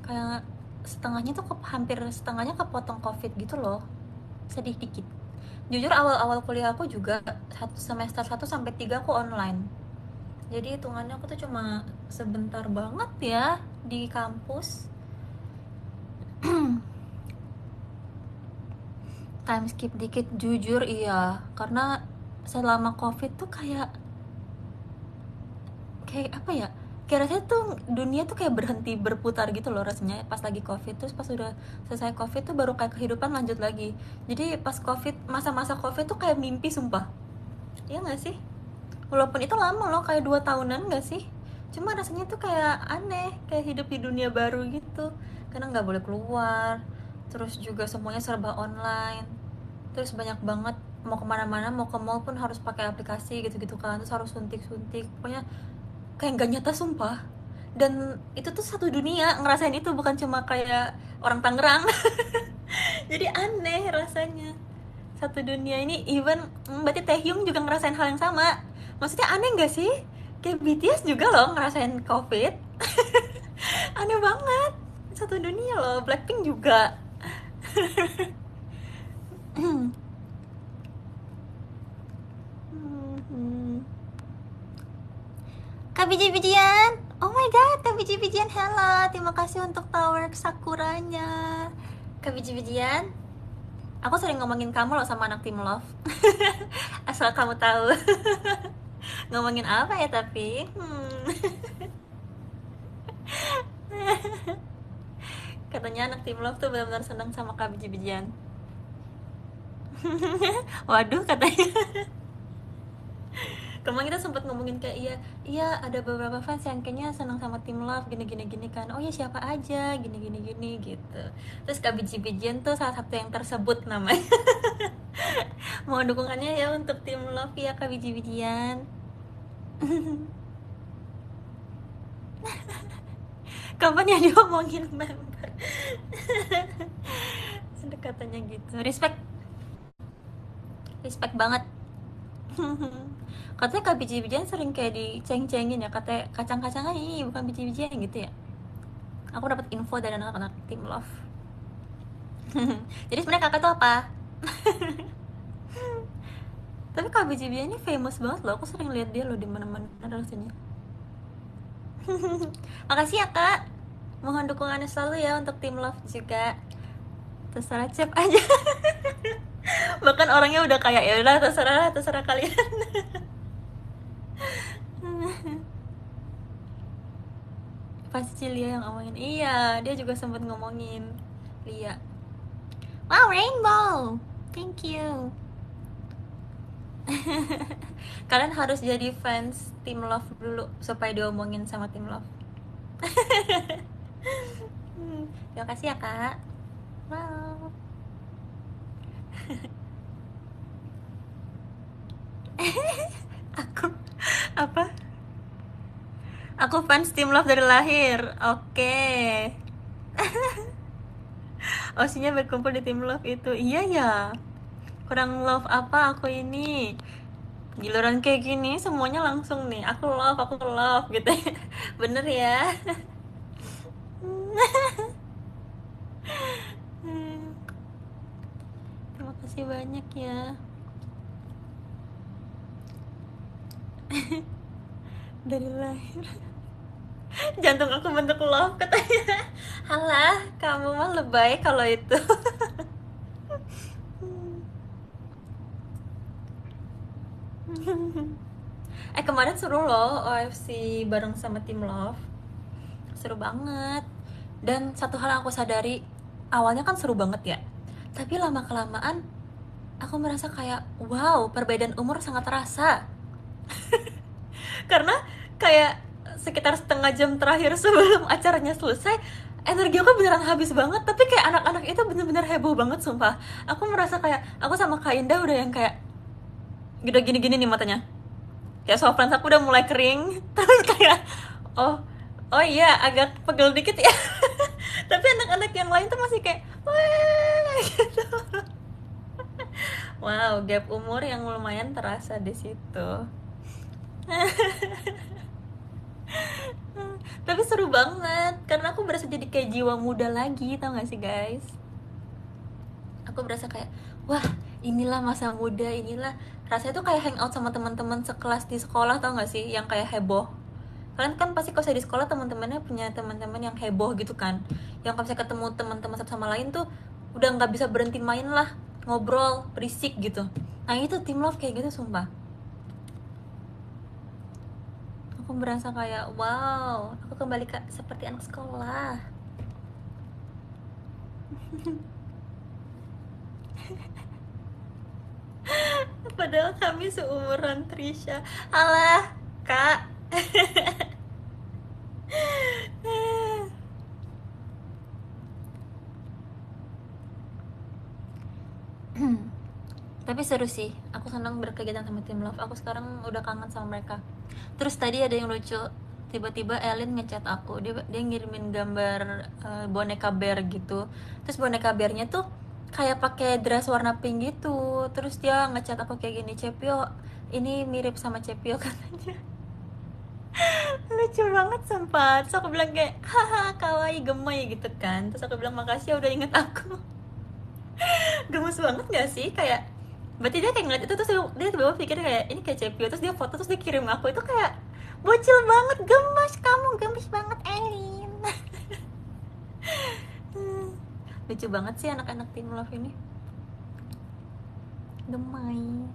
kayak setengahnya tuh hampir setengahnya kepotong covid gitu loh, sedih dikit. Jujur awal-awal kuliah aku juga semester 1 sampai 3 aku online, jadi hitungannya aku tuh cuma sebentar banget ya di kampus. Time skip dikit jujur iya, karena selama covid tuh kayak apa ya, kayak rasanya tuh dunia tuh kayak berhenti berputar gitu loh rasanya pas lagi covid. Terus pas udah selesai covid tuh baru kayak kehidupan lanjut lagi. Jadi pas covid, masa-masa covid tuh kayak mimpi sumpah, iya nggak sih? Walaupun itu lama loh, kayak 2 tahunan nggak sih, cuma rasanya tuh kayak aneh, kayak hidup di dunia baru gitu, karena nggak boleh keluar, terus juga semuanya serba online, terus banyak banget mau kemana-mana, mau ke mall pun harus pakai aplikasi gitu-gitu kan, terus harus suntik-suntik, pokoknya kayak nggak nyata sumpah. Dan itu tuh satu dunia ngerasain itu, bukan cuma kayak orang Tangerang. Jadi aneh rasanya, satu dunia ini. Even berarti Taehyung juga ngerasain hal yang sama, maksudnya aneh nggak sih, kayak BTS juga loh ngerasain covid. Aneh banget, satu dunia loh, Blackpink juga. Kak biji-bijian, oh my god, Kak Biji-bijian, hello. Terima kasih untuk tower sakuranya. Kak Biji-bijian, aku sering ngomongin kamu loh sama anak Team Love. Asal kamu tahu. Ngomongin apa ya tapi? Katanya anak Team Love tuh benar-benar senang sama Kak Biji-bijian. Waduh, katanya. Kemarin kita sempat ngomongin kayak iya ada beberapa fans yang kayaknya senang sama Team Love gini kan. Oh ya siapa aja gini gitu. Terus Kak Biji-bijian tuh salah satu yang tersebut namanya. Mohon dukungannya ya untuk Team Love ya Kak Biji-bijian. Kapan ya diomongin member? Ada katanya gitu. Respect banget. Katanya Kak Biji-bijian sering kayak diceng-cengin ya, katanya kacang-kacangan ini bukan biji-bijian gitu ya. Aku dapat info dari anak-anak Team Love. Jadi sebenarnya kakak tuh apa? Tapi Kak Biji-bijian ini famous banget loh, aku sering lihat dia loh di mana-mana rasanya. Makasih ya Kak, mohon dukungannya selalu ya untuk Team Love juga. Terserah cep aja. Bahkan orangnya udah kayak ya udah terserah kalian. Pasti Lia yang ngomongin. Iya, dia juga sempat ngomongin Lia. Wow, Rainbow, thank you. Kalian harus jadi fans Team Love dulu supaya diomongin sama Team Love. Terima kasih ya Kak. Wow. Aku apa? Aku fans Team Love dari lahir. Oke. Osinya berkumpul di Team Love itu. Iya ya. Kurang love apa aku ini? Giliran kayak gini semuanya langsung nih. Aku love gitu. Bener ya. Terima kasih banyak ya. Dari lahir. Jantung aku bentuk love katanya. Halah, kamu mah lebay kalau itu. Kemarin seru loh OFC bareng sama Team Love. Seru banget. Dan satu hal yang aku sadari, awalnya kan seru banget ya. Tapi lama-kelamaan aku merasa kayak wow, perbedaan umur sangat terasa. Karena kayak sekitar setengah jam terakhir sebelum acaranya selesai, energi aku beneran habis banget. Tapi kayak anak-anak itu bener-bener heboh banget sumpah. Aku merasa kayak aku sama Kak Indah udah yang kayak udah gini-gini nih matanya. Kayak soft aku udah mulai kering. Terus kayak oh iya agak pegel dikit ya. Tapi anak-anak yang lain tuh masih kayak wah gitu. Wow, gap umur yang lumayan terasa di situ. Tapi seru banget karena aku berasa jadi kayak jiwa muda lagi, tau gak sih guys? Aku berasa kayak wah inilah masa muda, inilah rasanya tuh kayak hangout sama teman-teman sekelas di sekolah, tau gak sih, yang kayak heboh. Kalian kan pasti kalau saya di sekolah teman-temannya punya teman-teman yang heboh gitu kan, yang kalau saya ketemu teman-teman satu sama lain tuh udah nggak bisa berhenti main lah, ngobrol berisik gitu. Nah itu Team Love kayak gitu sumpah. Aku merasa kayak wow, aku kembali seperti anak sekolah. Padahal kami seumuran Trisha. Alah Kak. Tapi seru sih, aku senang berkegiatan sama Team Love. Aku sekarang udah kangen sama mereka. Terus tadi ada yang lucu, tiba-tiba Elin ngechat aku, dia ngirimin gambar boneka bear gitu. Terus boneka bearnya tuh kayak pakai dress warna pink gitu. Terus dia ngechat aku kayak gini, Cepio ini mirip sama Cepio katanya. Lucu banget sempat. Terus aku bilang kayak haha kawaii gemoy gitu kan. Terus aku bilang makasih ya udah inget aku. Gemes banget gak sih? Kayak berarti dia kayak ngeliat itu terus dia tiba-tiba pikir kayak ini kayak Cepio, terus dia foto terus dia kirim aku. Itu kayak Bocil banget, gemes kamu, gemes banget Elin. Lucu banget sih anak-anak Teen Love ini, gemai.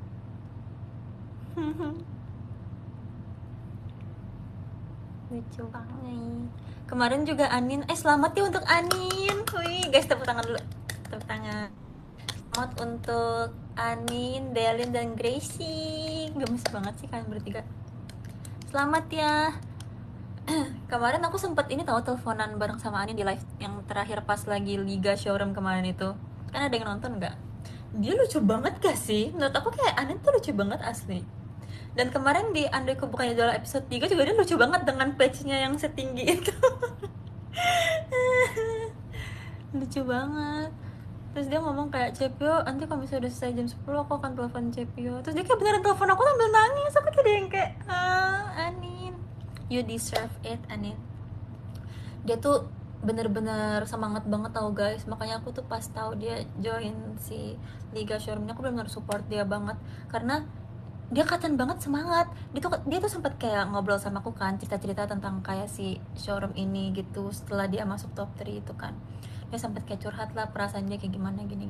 Lucu banget. Kemarin juga Anin, selamat ya untuk Anin. Wih guys, tepuk tangan dulu, tepuk tangan. Selamat untuk Anin, Delin, dan Gracie. Gemes banget sih kalian bertiga. Selamat ya. Kemarin aku sempet ini tahu teleponan bareng sama Anin di live yang terakhir pas lagi Liga Showroom kemarin itu. Kan ada yang nonton nggak? Dia lucu banget gak sih? Menurut aku kayak Anin tuh lucu banget asli. Dan kemarin di Andaiku Bukan Idola episode 3 juga dia lucu banget dengan patch-nya yang setinggi itu. Lucu banget. Terus dia ngomong kayak, Cepio, nanti kalau misalnya udah selesai jam 10 aku akan telepon Cepio. Terus dia kayak beneran telepon aku sambil nangis. Aku kayak yang kayak, Anin, you deserve it, Anin. Dia tuh bener-bener semangat banget tau guys. Makanya aku tuh pas tahu dia join si Liga Showroom-nya, aku bener-bener support dia banget. Karena dia kelihatan banget semangat. Dia tuh sempat kayak ngobrol sama aku kan, cerita-cerita tentang kayak si showroom ini gitu setelah dia masuk top 3 itu kan. Dia sempat kayak curhat lah perasaan dia kayak gimana gini.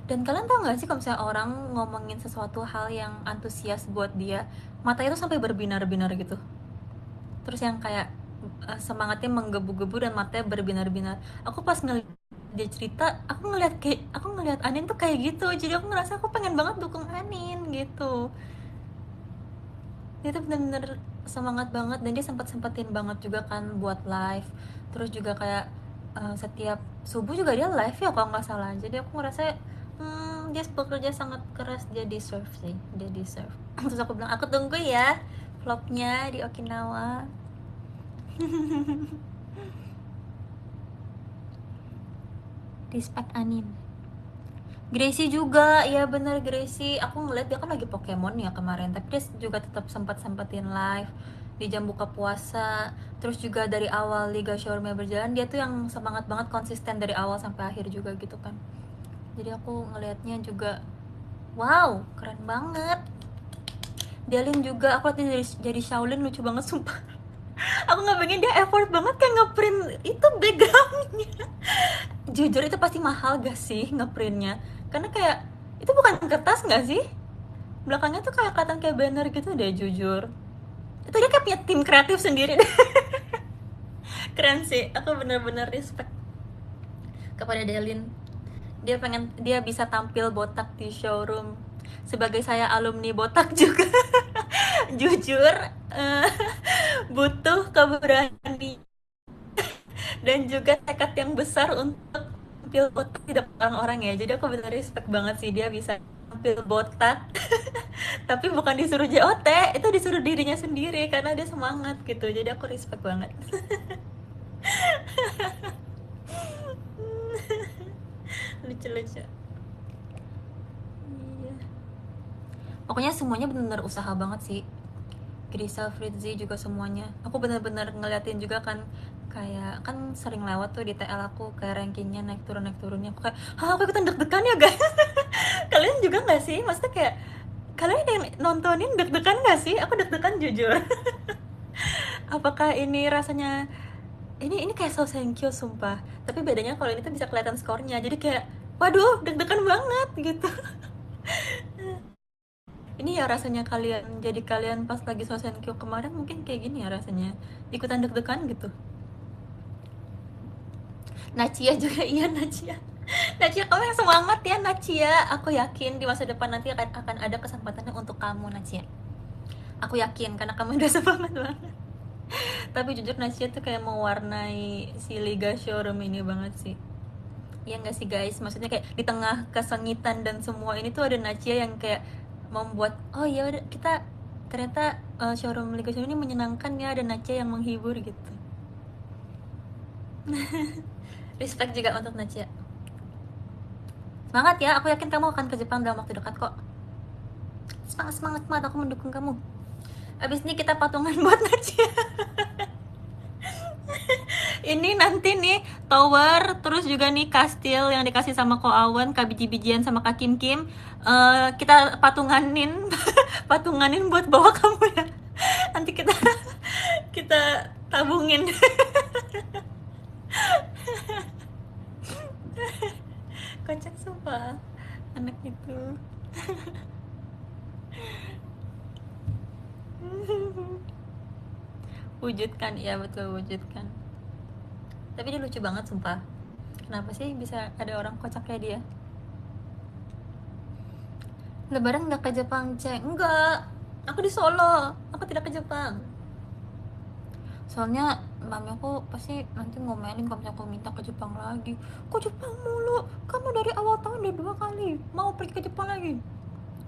Dan kalian tau gak sih kalau misalnya orang ngomongin sesuatu hal yang antusias buat dia, matanya tuh sampai berbinar-binar gitu. Terus yang kayak semangatnya menggebu-gebu dan matanya berbinar-binar. Aku pas ngeliat dia cerita, aku ngeliat Anin tuh kayak gitu. Jadi aku ngerasa aku pengen banget dukung Anin gitu. Dia tuh bener-bener semangat banget dan dia sempetin banget juga kan buat live. Terus juga kayak setiap subuh juga dia live ya kalau nggak salah. Jadi aku ngerasa dia bekerja sangat keras, dia deserve sih, dia deserve. Terus aku bilang aku tunggu ya vlognya di Okinawa. Respect Anin. Gracie juga, ya bener Gracie. Aku ngeliat dia kan lagi Pokemon ya kemarin, tapi dia juga tetap sempetin live di jam buka puasa. Terus juga dari awal Liga Showroom berjalan, dia tuh yang semangat banget, konsisten dari awal sampai akhir juga gitu kan. Jadi aku ngelihatnya juga, wow, keren banget. Delin juga, aku liatnya jadi Shaolin lucu banget sumpah. Aku nggak pengen dia effort banget kayak ngeprint itu backgroundnya. Jujur itu pasti mahal gak sih ngeprintnya? Karena kayak itu bukan kertas gak sih? Belakangnya tuh kayak kelihatan kayak banner gitu deh, jujur. Itu dia kayak punya tim kreatif sendiri deh. Keren sih, aku bener-bener respect kepada Delin. Dia bisa tampil botak di showroom. Sebagai saya alumni botak juga, jujur butuh keberanian dan juga tekad yang besar untuk tampil botak di depan orang-orang ya. Jadi aku benar respect banget sih dia bisa tampil botak. Tapi bukan disuruh JOT, itu disuruh dirinya sendiri karena dia semangat gitu. Jadi aku respect banget. Lucu-lucu. Iya. Pokoknya semuanya benar-benar usaha banget sih. Grisa, Fritzi juga semuanya. Aku benar-benar ngeliatin juga kan, kayak kan sering lewat tuh di TL aku kayak rankingnya naik turunnya. Aku kayak, aku ikutan deg-degan ya guys. Kalian juga nggak sih? Maksudnya kayak kalian yang nontonin deg-degan nggak sih? Aku deg-degan jujur. Apakah ini rasanya ini kayak so thank you sumpah. Tapi bedanya kalau ini tuh bisa kelihatan skornya. Jadi kayak waduh deg-degan banget gitu. Ini ya rasanya kalian pas lagi so thank you kemarin mungkin kayak gini ya rasanya. Ikutan deg-degan gitu. Nacia juga, iya Nacia. Nacia kamu yang semangat ya Nacia. Aku yakin di masa depan nanti akan ada kesempatannya untuk kamu Nacia. Aku yakin karena kamu udah semangat banget. Tapi jujur Nacia tuh kayak mewarnai si Liga Showroom ini banget sih. Ya nggak sih guys, maksudnya kayak di tengah kesengitan dan semua ini tuh ada Nacia yang kayak membuat oh ya udah kita ternyata showroom Liga Showroom ini menyenangkan ya, ada Nacia yang menghibur gitu. Respect juga untuk Nacia. Semangat ya, aku yakin kamu akan ke Jepang dalam waktu dekat kok. Semangat, aku mendukung kamu. Abis ini kita patungan buat Nacia. Ini nanti nih tower, terus juga nih kastil yang dikasih sama Ko Awan, Kak Biji-bijian sama Kak Kim Kim. Kita patunganin buat bawa kamu ya. Nanti kita kita tabungin. Kocak sumpah anak itu. Wujudkan, iya betul, wujudkan. Tapi dia lucu banget sumpah. Kenapa sih bisa ada orang kocak kayak dia? Lebaran nggak ke Jepang, Cek? Enggak, aku di Solo, aku tidak ke Jepang. Soalnya mami aku pasti nanti ngomelin kalau misalnya aku minta ke Jepang lagi. Kok Jepang mulu? Kamu dari awal tahun udah 2 kali mau pergi ke Jepang lagi,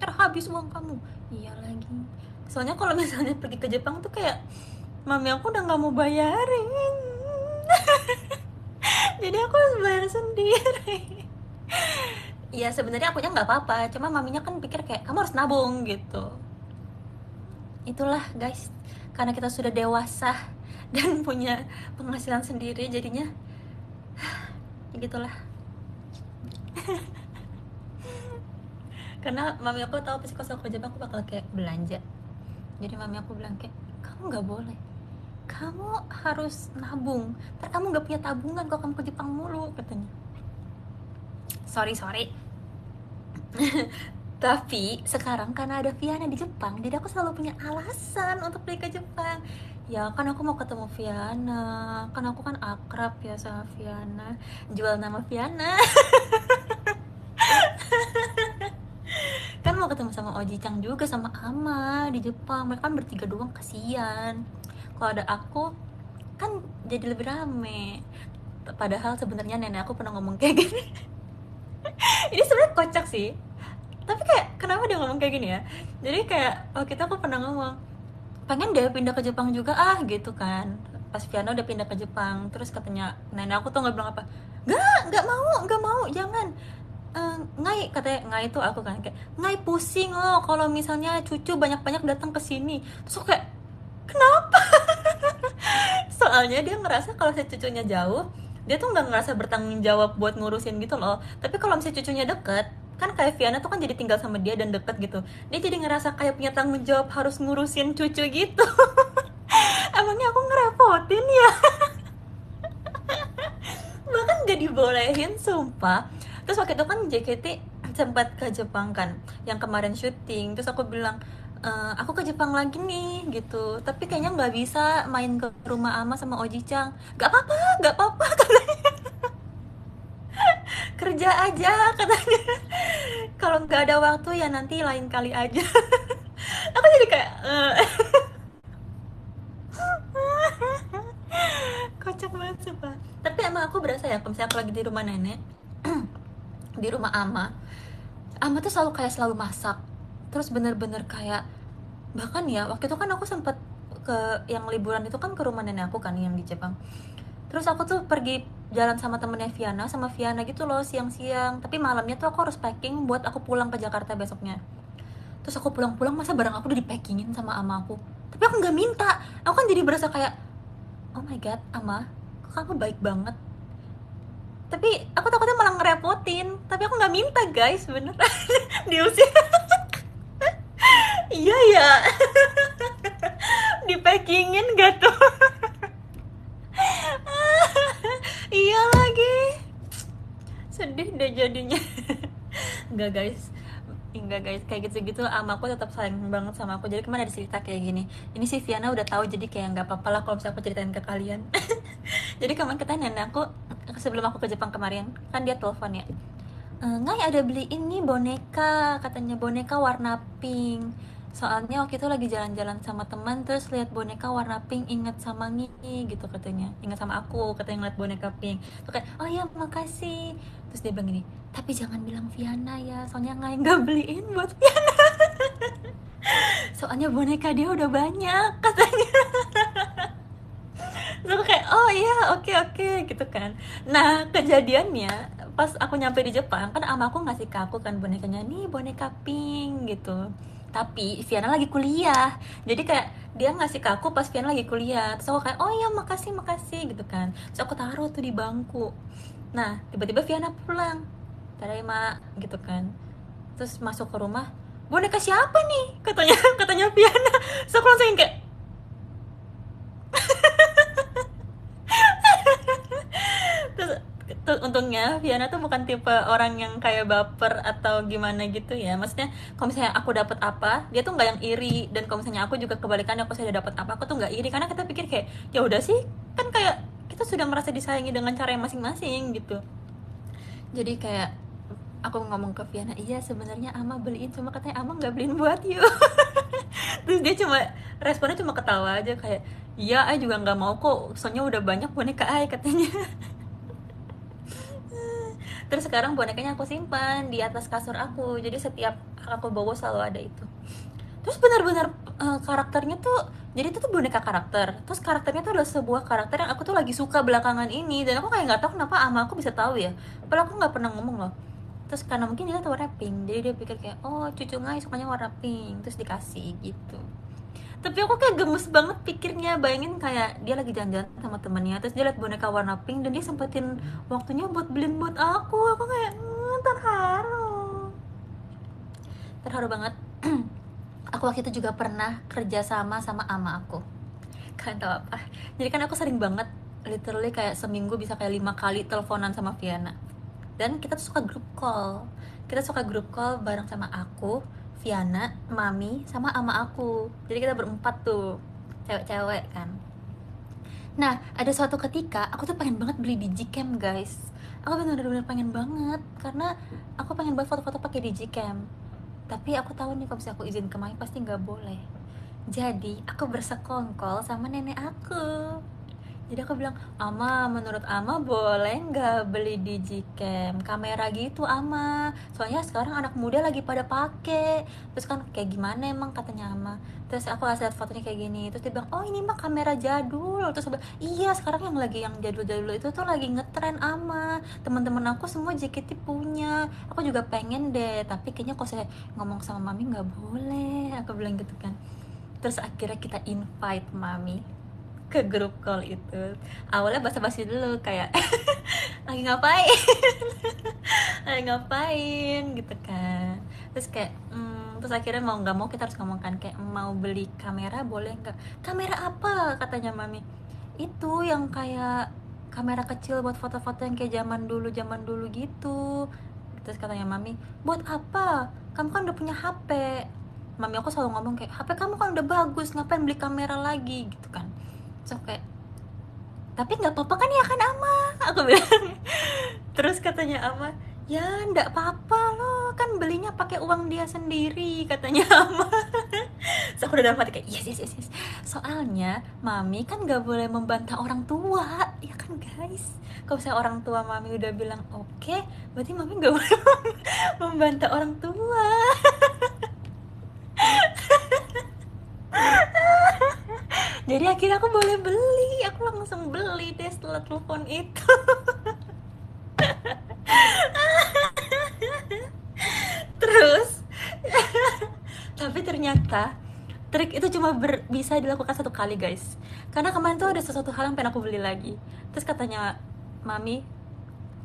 terhabis uang kamu. Iya lagi. Soalnya kalau misalnya pergi ke Jepang tuh kayak mami aku udah nggak mau bayarin. Jadi aku harus bayar sendiri. Ya sebenarnya akunya nggak apa-apa, cuma maminya kan pikir kayak kamu harus nabung gitu. Itulah guys, karena kita sudah dewasa dan punya penghasilan sendiri, jadinya ya gitulah. Karena mami aku tahu pasti kalau aku ke Jepang aku bakal kayak belanja. Jadi mami aku bilang kayak kamu nggak boleh, kamu harus nabung, ntar kamu nggak punya tabungan kalau kamu ke Jepang mulu, katanya. Sorry. Tapi sekarang karena ada Viana di Jepang, jadi aku selalu punya alasan untuk pergi ke Jepang. Ya kan aku mau ketemu Viana, kan aku kan akrab ya sama Viana, jual nama Viana. Kan mau ketemu sama Oji Chang juga, sama Ama di Jepang. Mereka kan bertiga doang, kasihan. Kalau ada aku kan jadi lebih rame. Padahal sebenarnya nenek aku pernah ngomong kayak gini. Ini sebenarnya kocak sih, tapi kayak kenapa dia ngomong kayak gini ya. Jadi kayak kita aku pernah ngomong pengen deh pindah ke Jepang juga gitu kan, pas Viana udah pindah ke Jepang. Terus katanya nenek aku tuh nggak bilang apa, nggak mau, jangan. Ngai, katanya Ngai itu aku kan kayak Ngai pusing loh kalau misalnya cucu banyak-banyak datang ke sini. Terus aku kayak kenapa? Soalnya dia ngerasa kalau si cucunya jauh, dia tuh nggak ngerasa bertanggung jawab buat ngurusin gitu loh. Tapi kalau misalnya cucunya deket, kan kayak Viana tuh kan jadi tinggal sama dia dan deket gitu, dia jadi ngerasa kayak punya tanggung jawab harus ngurusin cucu gitu. Emangnya aku ngerepotin ya? Bahkan gak dibolehin sumpah. Terus waktu itu kan JKT sempat ke Jepang kan, yang kemarin syuting. Terus aku bilang aku ke Jepang lagi nih gitu, tapi kayaknya nggak bisa main ke rumah Ama sama Oji Chang. Gak apa-apa katanya. Kerja aja katanya. Kalau nggak ada waktu ya nanti lain kali aja. Aku jadi kayak kocak banget sumpah. Tapi emang aku berasa ya kalau misalnya aku lagi di rumah nenek, di rumah Ama tuh selalu masak. Terus bener-bener kayak, bahkan ya waktu itu kan aku sempet ke yang liburan itu kan ke rumah nenek aku kan yang di Jepang. Terus aku tuh pergi jalan sama temennya sama Viana gitu loh, siang-siang. Tapi malamnya tuh aku harus packing buat aku pulang ke Jakarta besoknya. Terus aku pulang-pulang masa barang aku udah di packingin sama ama aku. Tapi aku nggak minta. Aku kan jadi berasa kayak, oh my god, Ama, kok kamu baik banget. Tapi aku takutnya malah ngerepotin. Tapi aku nggak minta guys, bener. Diusir. Iya ya, di packingin gak tuh? Iya lagi, sedih deh jadinya. Enggak guys, kayak gitu-gitu ama aku tetap sayang banget sama aku. Jadi kemana ada cerita kayak gini, ini sih Viana udah tahu, jadi kayak nggak apa-apa lah kalau misalnya aku ceritain ke kalian. Jadi kemarin kita nenek aku, sebelum aku ke Jepang kemarin kan dia telepon ya, Ngai ada beliin nih boneka, katanya boneka warna pink. Soalnya waktu itu lagi jalan-jalan sama teman, terus lihat boneka warna pink, inget sama Ngi gitu katanya, inget sama aku katanya ngeliat boneka pink. Terus kayak oh ya makasih. Terus dia bilang gini, tapi jangan bilang Viana ya, soalnya Ngai nggak beliin buat Viana. Soalnya boneka dia udah banyak katanya. Terus aku kayak oh iya oke gitu kan. Nah kejadiannya pas aku nyampe di Jepang kan ama aku ngasih ke aku kan bonekanya, nih boneka pink gitu. Tapi Viana lagi kuliah, jadi kayak dia ngasih ke aku pas Viana lagi kuliah. Terus aku kayak oh iya makasih gitu kan. Terus aku taruh tuh di bangku. Nah tiba-tiba Viana pulang, Tadaima gitu kan. Terus masuk ke rumah, boneka siapa nih katanya, katanya Viana. Terus aku langsung kayak tuh untungnya Viana tuh bukan tipe orang yang kayak baper atau gimana gitu ya. Maksudnya kalau misalnya aku dapat apa, dia tuh nggak yang iri. Dan kalau misalnya aku juga kebalikannya, aku saya dapat apa, aku tuh nggak iri karena kita pikir kayak ya udah sih, kan kayak kita sudah merasa disayangi dengan cara yang masing-masing gitu. Jadi kayak aku ngomong ke Viana, iya sebenarnya Ama beliin, cuma katanya Ama nggak beliin buat you. Terus dia cuma responnya cuma ketawa aja kayak, iya Ay juga nggak mau kok, soalnya udah banyak boneka Ay katanya. Terus sekarang bonekanya aku simpan di atas kasur aku, jadi setiap aku bawa selalu ada itu. Terus benar-benar karakternya tuh, jadi itu tuh boneka karakter, terus karakternya tuh adalah sebuah karakter yang aku tuh lagi suka belakangan ini, dan aku kayak nggak tahu kenapa ama aku bisa tahu ya, padahal aku nggak pernah ngomong loh. Terus karena mungkin dia tahu warna pink, jadi dia pikir kayak oh cucu Ngai sukanya warna pink, terus dikasih gitu. Tapi aku kayak gemes banget pikirnya, bayangin kayak dia lagi jalan-jalan sama temennya, terus dia liat boneka warna pink dan dia sempetin waktunya buat beliin buat aku kayak terharu, terharu banget. Aku waktu itu juga pernah kerja sama ama aku. Kalian tahu apa? Jadi kan aku sering banget, literally kayak seminggu bisa kayak 5 kali teleponan sama Viana. Dan kita tuh suka grup call. Kita suka grup call bareng sama aku, Viana, Mami, sama ama aku. Jadi kita berempat tuh, cewek-cewek kan. Nah, ada suatu ketika aku tuh pengen banget beli digicam, guys. Aku bener-bener pengen banget karena aku pengen buat foto-foto pakai digicam. Tapi aku tahu nih kalau misalnya aku izin ke Mami pasti nggak boleh. Jadi aku bersekongkol sama nenek aku. Jadi aku bilang, Ama, menurut Ama boleh nggak beli digicam kamera gitu Ama, soalnya sekarang anak muda lagi pada pakai. Terus kan kayak gimana emang katanya Ama. Terus aku kasih lihat fotonya kayak gini, terus dia bilang oh ini mah kamera jadul. Terus aku bilang iya sekarang yang lagi yang jadul-jadul itu tuh lagi ngetren Ama, teman-teman aku semua JKT punya, aku juga pengen deh, tapi kayaknya kalau saya ngomong sama Mami nggak boleh, aku bilang gitu kan. Terus akhirnya kita invite Mami ke grup call itu. Awalnya basa-basi dulu kayak lagi ngapain, lagi ngapain gitu kan. Terus kayak terus akhirnya mau nggak mau kita harus ngomongkan kayak mau beli kamera boleh nggak, kamera apa katanya Mami, itu yang kayak kamera kecil buat foto-foto yang kayak zaman dulu gitu. Terus katanya Mami, buat apa, kamu kan udah punya HP. Mami aku selalu ngomong kayak HP kamu kan udah bagus, ngapain beli kamera lagi gitu kan. So kayak tapi nggak apa-apa kan ya kan Ama, aku bilang. Terus katanya Ama, ya nggak apa-apa loh kan belinya pakai uang dia sendiri katanya Ama. So aku udah dalam hati kayak yes yes yes yes, soalnya Mami kan nggak boleh membantah orang tua ya kan guys. Kalau misalnya orang tua Mami udah bilang oke, berarti Mami nggak boleh membantah orang tua. Jadi akhirnya aku boleh beli, aku langsung beli deh setelah telepon itu. Terus tapi ternyata trik itu cuma bisa dilakukan 1 kali guys, karena kemarin tuh ada sesuatu hal yang pengen aku beli lagi. Terus katanya Mami,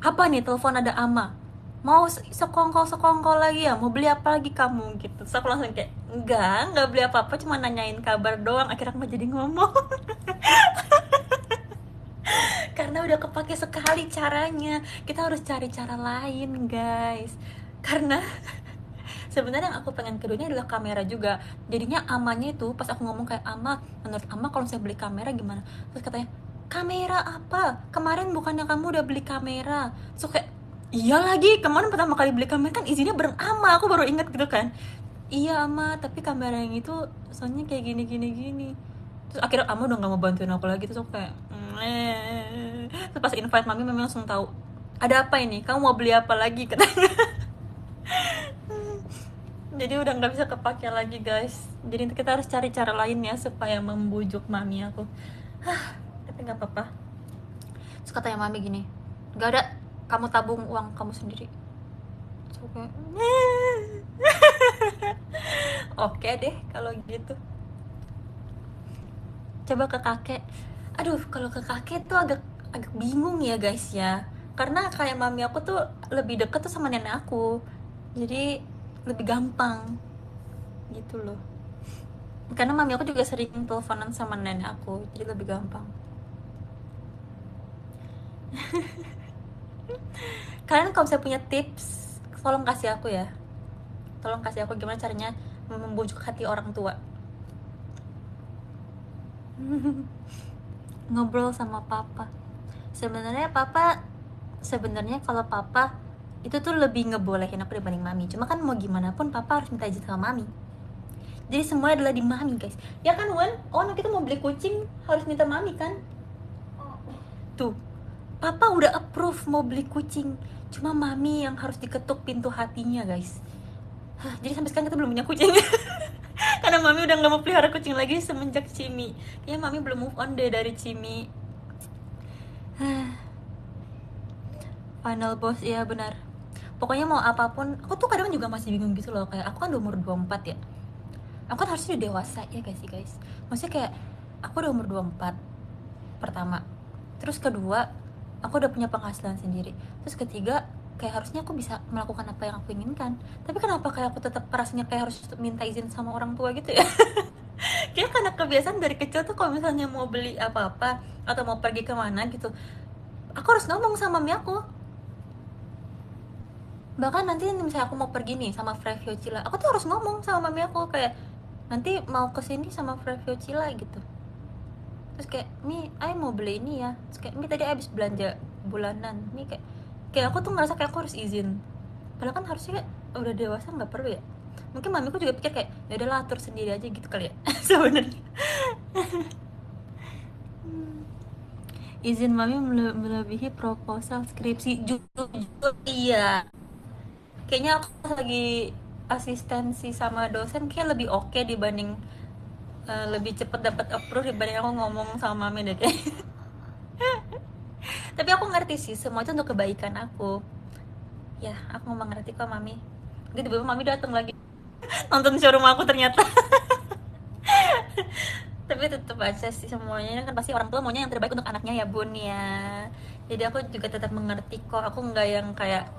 apa nih, telepon ada Ama, mau sekongkol lagi ya, mau beli apa lagi kamu gitu. Terus aku langsung kayak enggak beli apa-apa, cuma nanyain kabar doang. Akhirnya aku jadi ngomong karena udah kepake sekali caranya, kita harus cari cara lain guys. Karena sebenarnya yang aku pengen keduanya adalah kamera juga. Jadinya amanya itu pas aku ngomong kayak Ama, menurut Ama kalau saya beli kamera gimana, terus katanya kamera apa, kemarin bukannya kamu udah beli kamera. So kayak iya lagi, kemarin pertama kali beli kamera kan izinnya bareng Ama, aku baru ingat gitu kan. Iya Ama, tapi kamera yang itu soalnya kayak gini. Terus akhirnya Ama udah gak mau bantuin aku lagi. Terus aku kayak terus pas invite Mami, Mami langsung tahu ada apa ini, kamu mau beli apa lagi katanya. Jadi udah nggak bisa kepake lagi guys. Jadi kita harus cari cara lain ya supaya membujuk Mami aku. Tapi nggak apa-apa. Terus katanya Mami gini, nggak ada, kamu tabung uang kamu sendiri. So, kayak, oke deh kalau gitu. Coba ke kakek. Aduh, kalau ke kakek tuh agak agak bingung ya guys ya. Karena kayak Mami aku tuh lebih deket tuh sama nenek aku. Jadi lebih gampang gitu loh. Karena Mami aku juga sering teleponan sama nenek aku, jadi lebih gampang. Kalian kalau misalnya punya tips, tolong kasih aku ya. Tolong kasih aku gimana caranya membujuk hati orang tua. Ngobrol sama papa. Sebenarnya kalau papa itu tuh lebih ngebolehin aku dibanding mami. Cuma kan mau gimana pun papa harus minta izin sama mami. Jadi semua adalah di mami, guys. Ya kan, Wan? Oh, no, kita mau beli kucing harus minta mami kan? Tuh, papa udah approve mau beli kucing. Cuma mami yang harus diketuk pintu hatinya, guys. Jadi sampai sekarang kita belum punya kucing. Karena mami udah gak mau pelihara kucing lagi semenjak Cimi. Kayaknya mami belum move on deh dari Cimi. Final boss, iya benar. Pokoknya mau apapun, aku tuh kadang juga masih bingung gitu loh. Kayak aku kan udah umur 24 ya. Aku kan harusnya udah dewasa ya guys sih guys. Maksudnya kayak aku udah umur 24 pertama. Terus kedua, aku udah punya penghasilan sendiri. Terus ketiga, kayak harusnya aku bisa melakukan apa yang aku inginkan. Tapi kenapa kayak aku tetap rasanya kayak harus minta izin sama orang tua gitu ya? Kayak karena kebiasaan dari kecil tuh kalau misalnya mau beli apa-apa atau mau pergi kemana gitu, aku harus ngomong sama mami aku. Bahkan nanti misalnya aku mau pergi nih sama Frevio Cila, aku tuh harus ngomong sama mami aku kayak nanti mau kesini sama Frevio Cila gitu. Terus kayak Mi, ay mau beli ini ya. Terus kayak Mi tadi abis belanja bulanan. Mi kayak aku tuh ngerasa kayak aku harus izin. Padahal kan harusnya udah dewasa nggak perlu ya. Mungkin mamiku juga pikir kayak ya udahlah atur sendiri aja gitu kali ya. Sebenarnya izin mami melebihi proposal skripsi. Jujur iya, kayaknya aku lagi asistensi sama dosen kayak lebih oke dibanding lebih cepet dapat approve dibanding aku ngomong sama mami deh kayak. Tapi aku ngerti sih semua itu untuk kebaikan aku. Ya aku mau mengerti kok mami. Jadi tiba-tiba mami datang lagi nonton showroom aku ternyata. Tapi tetap aja sih semuanya kan pasti orang tua maunya yang terbaik untuk anaknya ya bun ya. Jadi aku juga tetap mengerti kok. Aku nggak yang kayak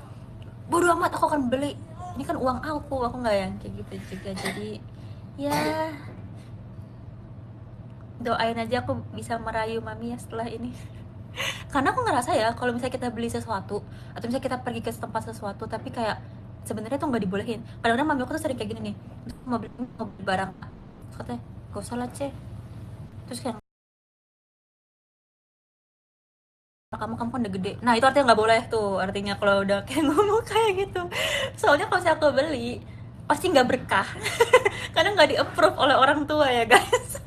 bodoh amat aku akan beli, ini kan uang aku nggak yang kayak gitu juga. Jadi ya doain aja aku bisa merayu mami ya setelah ini. Karena aku ngerasa ya kalau misalnya kita beli sesuatu atau misalnya kita pergi ke tempat sesuatu tapi kayak sebenarnya tuh nggak dibolehin. Kadang-kadang mami aku tuh sering kayak gini nih, mau beli barang katanya gak usah lah ceh. Terus kayak kamu kan udah gede. Nah itu artinya nggak boleh tuh, artinya kalau udah kayak ngomong kayak gitu. Soalnya kalau saya aku beli pasti nggak berkah. Karena nggak di approve oleh orang tua ya guys.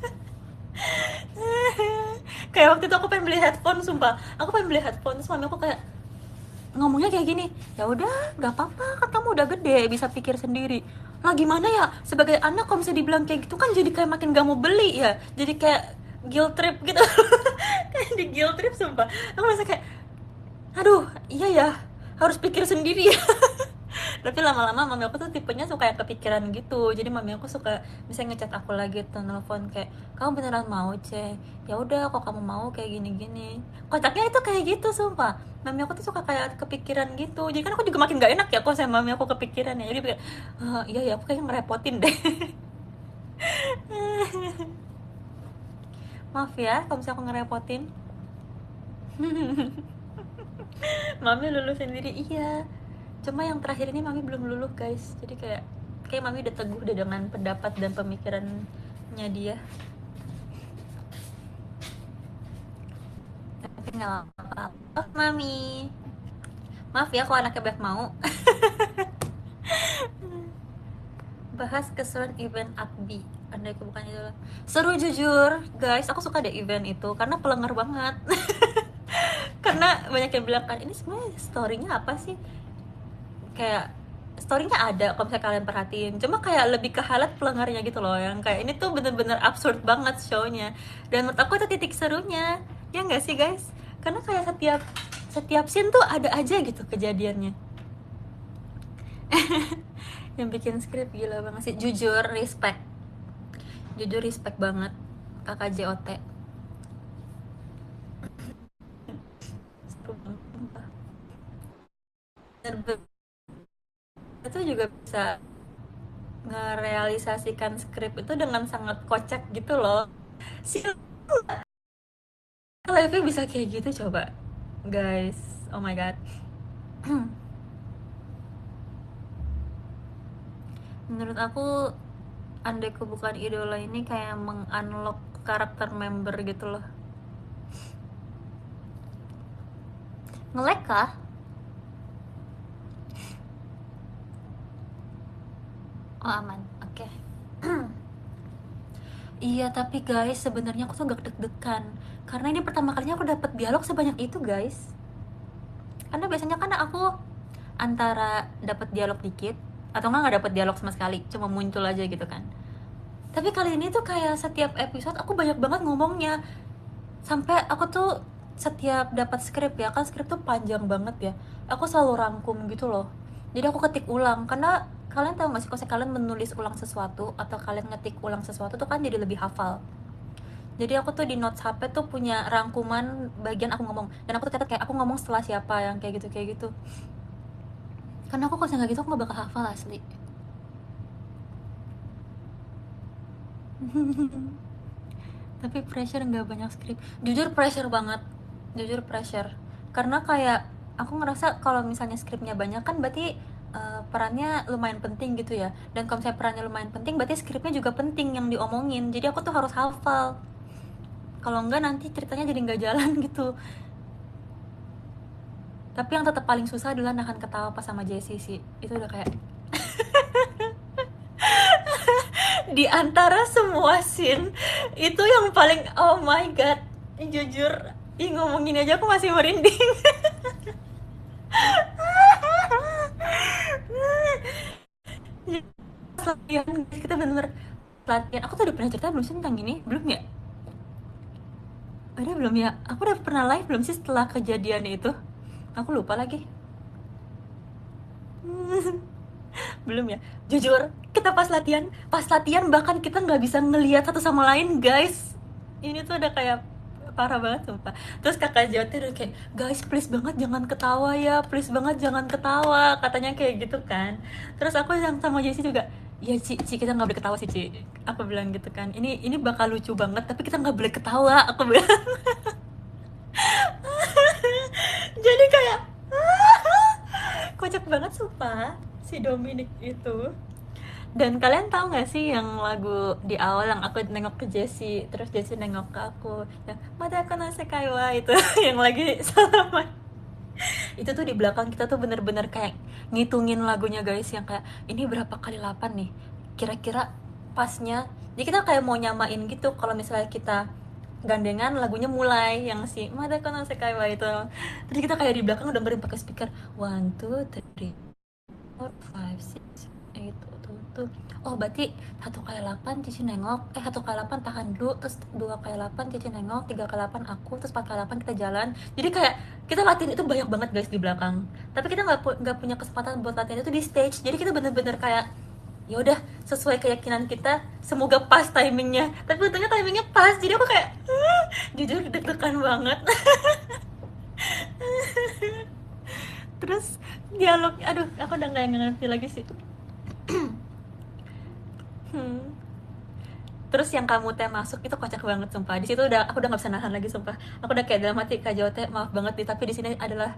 Kayak waktu itu aku pengen beli headphone, sumpah aku pengen beli headphone terus mami aku kayak ngomongnya kayak gini, ya udah nggak apa-apa kan kamu udah gede bisa pikir sendiri. Lah gimana ya sebagai anak kalau misalnya dibilang kayak gitu kan jadi kayak makin gak mau beli ya, jadi kayak guilt trip gitu. Kayak di guilt trip sumpah. Aku merasa kayak aduh iya ya harus pikir sendiri ya. Tapi lama-lama mami aku tuh tipenya suka yang kepikiran gitu. Jadi mami aku suka bisa ngechat aku lagi tuh, nelfon kayak kamu beneran mau ceh, ya udah kok kamu mau kayak gini-gini. Kocaknya itu kayak gitu sumpah. Mami aku tuh suka kayak kepikiran gitu. Jadi kan aku juga makin gak enak ya kok sama mami aku kepikiran ya. Jadi kayak iya ya aku kayaknya ngerepotin deh. Maaf ya kalau misalnya aku ngerepotin. Mami lulus sendiri iya, cuma yang terakhir ini mami belum luluh guys. Jadi kayak mami udah teguh deh dengan pendapat dan pemikirannya dia. Tapi nggak apa-apa. Oh mami, maaf ya kalau anaknya banyak mau. Bahas keseruan event Akbi. Andai aku bukan itu. Seru jujur guys, aku suka deh event itu karena pelenggar banget. Karena banyak yang bilang kan ini sebenarnya story-nya apa sih, kayak story-nya ada kalau misalnya kalian perhatiin, cuma kayak lebih ke highlight pelengarnya gitu loh, yang kayak ini tuh bener-bener absurd banget show-nya. Dan menurut aku itu titik serunya ya nggak sih guys, karena kayak setiap setiap scene tuh ada aja gitu kejadiannya. Yang bikin skrip gila banget sih, jujur respect banget kakak JOT. Seru banget sumpah. Bener-bener itu juga bisa ngerealisasikan skrip itu dengan sangat kocak gitu loh. Si live bisa kayak gitu coba guys, oh my god. Menurut aku, andai aku bukan idola ini kayak mengunlock karakter member gitu loh. Nge-lag kah? Oh aman, oke. Iya tapi guys, sebenarnya aku tuh agak deg-degan karena ini pertama kalinya aku dapet dialog sebanyak itu guys. Karena biasanya kan aku antara dapet dialog dikit atau nggak dapet dialog sama sekali, cuma muncul aja gitu kan. Tapi kali ini tuh kayak setiap episode aku banyak banget ngomongnya, sampai aku tuh setiap dapat skrip ya kan, skrip tuh panjang banget ya, aku selalu rangkum gitu loh. Jadi aku ketik ulang karena kalian tahu gak sih, kalau kalian menulis ulang sesuatu atau kalian ngetik ulang sesuatu tuh kan jadi lebih hafal. Jadi aku tuh di notes HP tuh punya rangkuman bagian aku ngomong, dan aku tuh catat kayak aku ngomong setelah siapa, yang kayak gitu. Karena aku kalau nggak gitu aku nggak bakal hafal asli. Tapi pressure, nggak banyak skrip. Jujur pressure banget, jujur pressure. Karena kayak aku ngerasa kalau misalnya skripnya banyak kan berarti perannya lumayan penting gitu ya. Dan kalau misalnya perannya lumayan penting berarti skripnya juga penting yang diomongin. Jadi aku tuh harus hafal. Kalau enggak nanti ceritanya jadi nggak jalan gitu. Tapi yang tetap paling susah adalah nahan ketawa pas sama Jessie sih. Itu udah kayak di antara semua scene itu yang paling, oh my god, jujur, ngomongin aja aku masih merinding. Latihan kita bener-bener latihan. Aku tuh udah pernah cerita belum sih tentang ini? Belum ya? Ada belum ya? Aku udah pernah live belum sih setelah kejadian itu? Aku lupa lagi. Belum ya? Jujur, kita pas latihan bahkan kita nggak bisa ngelihat satu sama lain, guys. Ini tuh udah kayak parah banget sumpah. Terus kakak Joti udah kayak, guys please banget jangan ketawa ya, please banget jangan ketawa, katanya kayak gitu kan. Terus aku yang sama Jessie juga, ya Ci kita nggak boleh ketawa sih Ci, aku bilang gitu kan. Ini bakal lucu banget tapi kita nggak boleh ketawa, aku bilang. Jadi kayak kocak banget sumpah si Dominic itu. Dan kalian tahu nggak sih yang lagu di awal yang aku nengok ke Jessie, terus Jessie nengok ke aku, yang mata aku nase kaiwa itu, yang lagi salaman. Itu tuh di belakang kita tuh bener-bener kayak ngitungin lagunya guys, yang kayak ini berapa kali 8 nih, kira-kira pasnya. Jadi kita kayak mau nyamain gitu, kalau misalnya kita gandengan lagunya mulai yang si mata aku nase kaiwa itu. Terus kita kayak di belakang udah dengerin pakai speaker, 1 2 3 4 5 6 tuh. Oh berarti 1 kali 8 Cici nengok, 1 kali 8 tahan dulu, terus 2 kali 8 Cici nengok, 3 kali 8 aku, terus 4 kali 8 kita jalan. Jadi kayak kita latihan itu banyak banget guys di belakang, tapi kita nggak punya kesempatan buat latihan itu di stage. Jadi kita bener-bener kayak ya udah sesuai keyakinan kita, semoga pas timingnya. Tapi untungnya timingnya pas, jadi aku kayak jujur deg-degan banget. Terus dialog, aduh aku udah nggak ngerti lagi sih. Hmm. Terus yang kamu teh masuk itu kocak banget sumpah. Di situ udah aku udah nggak bisa nahan lagi sumpah. Aku udah kayak dalam hati, Kak Jote maaf banget nih, tapi di sini adalah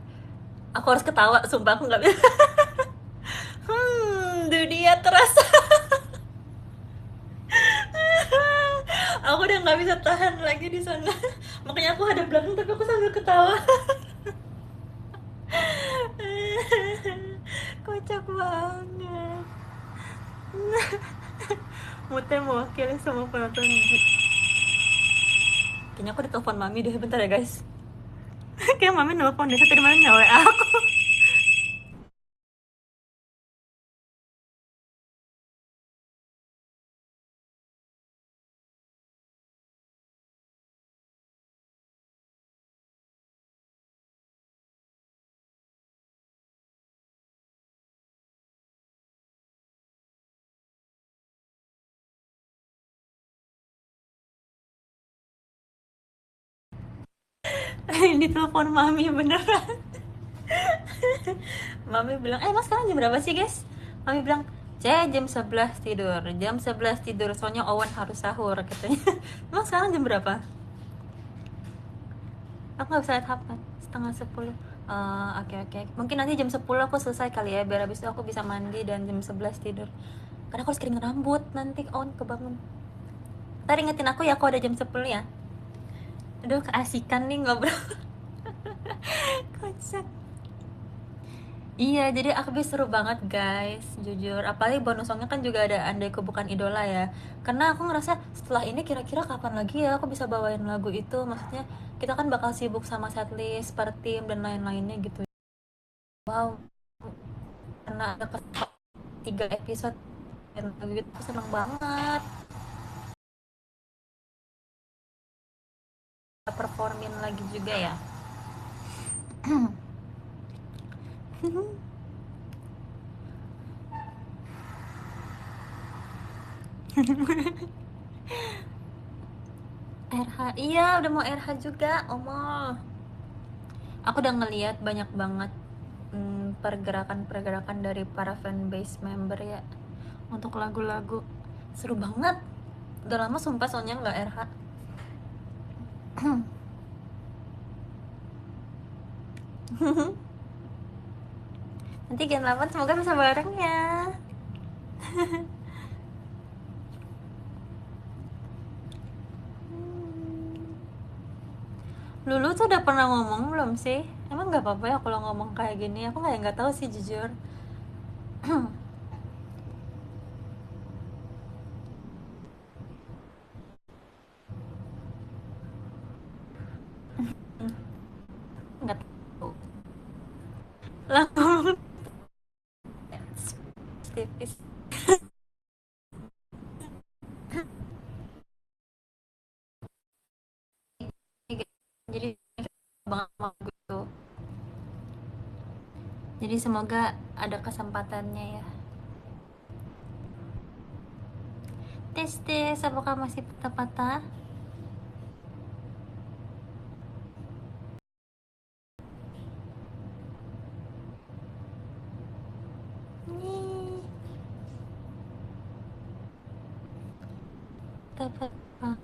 aku harus ketawa sumpah, aku nggak bisa. Dunia terasa. Aku udah nggak bisa tahan lagi di sana. Makanya aku hadap belakang tapi aku sambil ketawa. Kocak banget. Mute mewakili semua penonton. Kayaknya aku ditelepon mami deh, bentar ya guys. Kayak mami nelfon deh, tadi malam nge-WA aku. Ditelepon mami beneran. Mami bilang, mas sekarang jam berapa sih guys? Mami bilang, jam 11 tidur, jam 11 tidur, soalnya Owen harus sahur katanya. Emang sekarang jam berapa? Aku gak bisa lihat HP, setengah 10. Oke oke. Mungkin nanti jam 10 aku selesai kali ya, biar habis itu aku bisa mandi dan jam 11 tidur. Karena aku harus kering rambut nanti kebangun. Ntar ingetin aku ya kalau ada jam 10 ya. Aduh, keasikan nih ngobrol. Kocak. Iya, jadi aku seru banget guys, jujur. Apalagi bonus songnya kan juga ada Andaiku Bukan Idola ya. Karena aku ngerasa setelah ini kira-kira kapan lagi ya aku bisa bawain lagu itu. Maksudnya kita kan bakal sibuk sama setlist, per tim, dan lain-lainnya gitu. Wow, karena ada 3 episode dan lagu itu seneng banget. Performin lagi juga ya. RH, iya udah mau RH juga, Omol. Aku udah ngeliat banyak banget pergerakan-pergerakan dari para fanbase member ya untuk lagu-lagu. Seru banget. Udah lama sumpah soalnya nggak RH. Nanti Gen 8 semoga bisa bareng ya. Lulu tuh udah pernah ngomong belum sih? Emang nggak apa-apa ya kalau ngomong kayak gini? Aku nggak tahu sih jujur. Nggak tahu. Lah ngomong tipis. Jadi banget mau gitu. Jadi semoga ada kesempatannya ya. Tes tes, apakah masih patah-patah? Nih, patah-patah.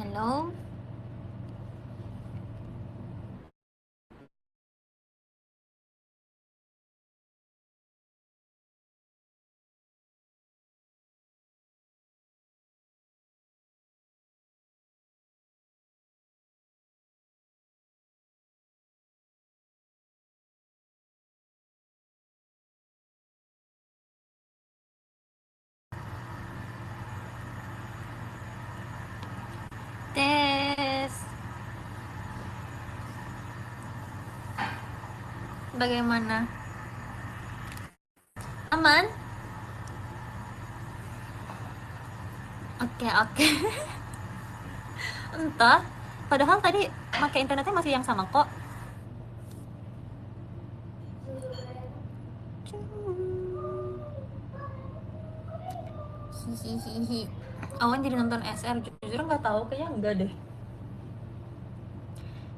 Hello? Tes. Bagaimana? Aman? Oke, oke. Entah. Padahal tadi pakai internetnya masih yang sama kok. Hihihi. Awan jadi nonton SR, jujur nggak tahu, kayaknya enggak deh.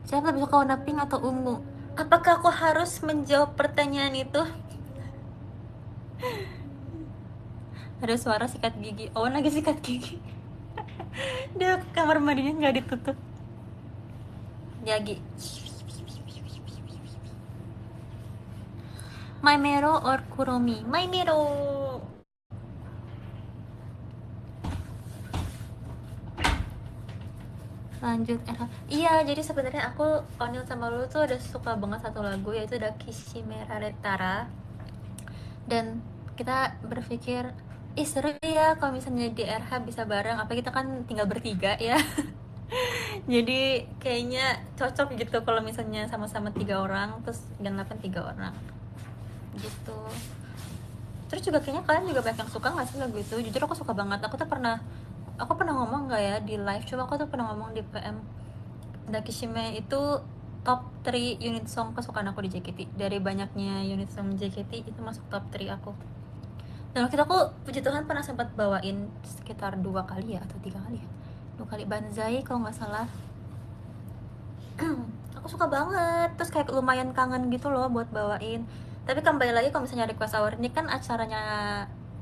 Siapa lebih suka warna pink atau ungu? Apakah aku harus menjawab pertanyaan itu? Ada suara sikat gigi. Awan lagi sikat gigi. Dia kamar mandinya nggak ditutup. Jagi. Maimero or Kuromi? Maimero. Lanjut iya, jadi sebenarnya aku Onil sama Lulu tuh udah suka banget satu lagu, yaitu Dakishimera Retara. Dan kita berpikir, ih seru ya kalau misalnya di RH bisa bareng, apa kita kan tinggal bertiga ya. Jadi kayaknya cocok gitu kalau misalnya sama-sama 3 orang, terus Gen 8 3 orang gitu. Terus juga kayaknya kalian juga banyak yang suka nggak sih lagu itu? Jujur aku suka banget. Aku pernah ngomong nggak ya di live, coba aku tuh pernah ngomong di PM, Dakishime itu top 3 unit song kesukaan aku di JKT. Dari banyaknya unit song JKT, itu masuk top 3 aku. Dan waktu itu aku, puji Tuhan, pernah sempat bawain sekitar 2 kali ya, atau 3 kali ya. 2 kali Banzai kalau nggak salah. Aku aku suka banget, terus kayak lumayan kangen gitu loh buat bawain. Tapi kembali lagi kalau misalnya request hour ini kan acaranya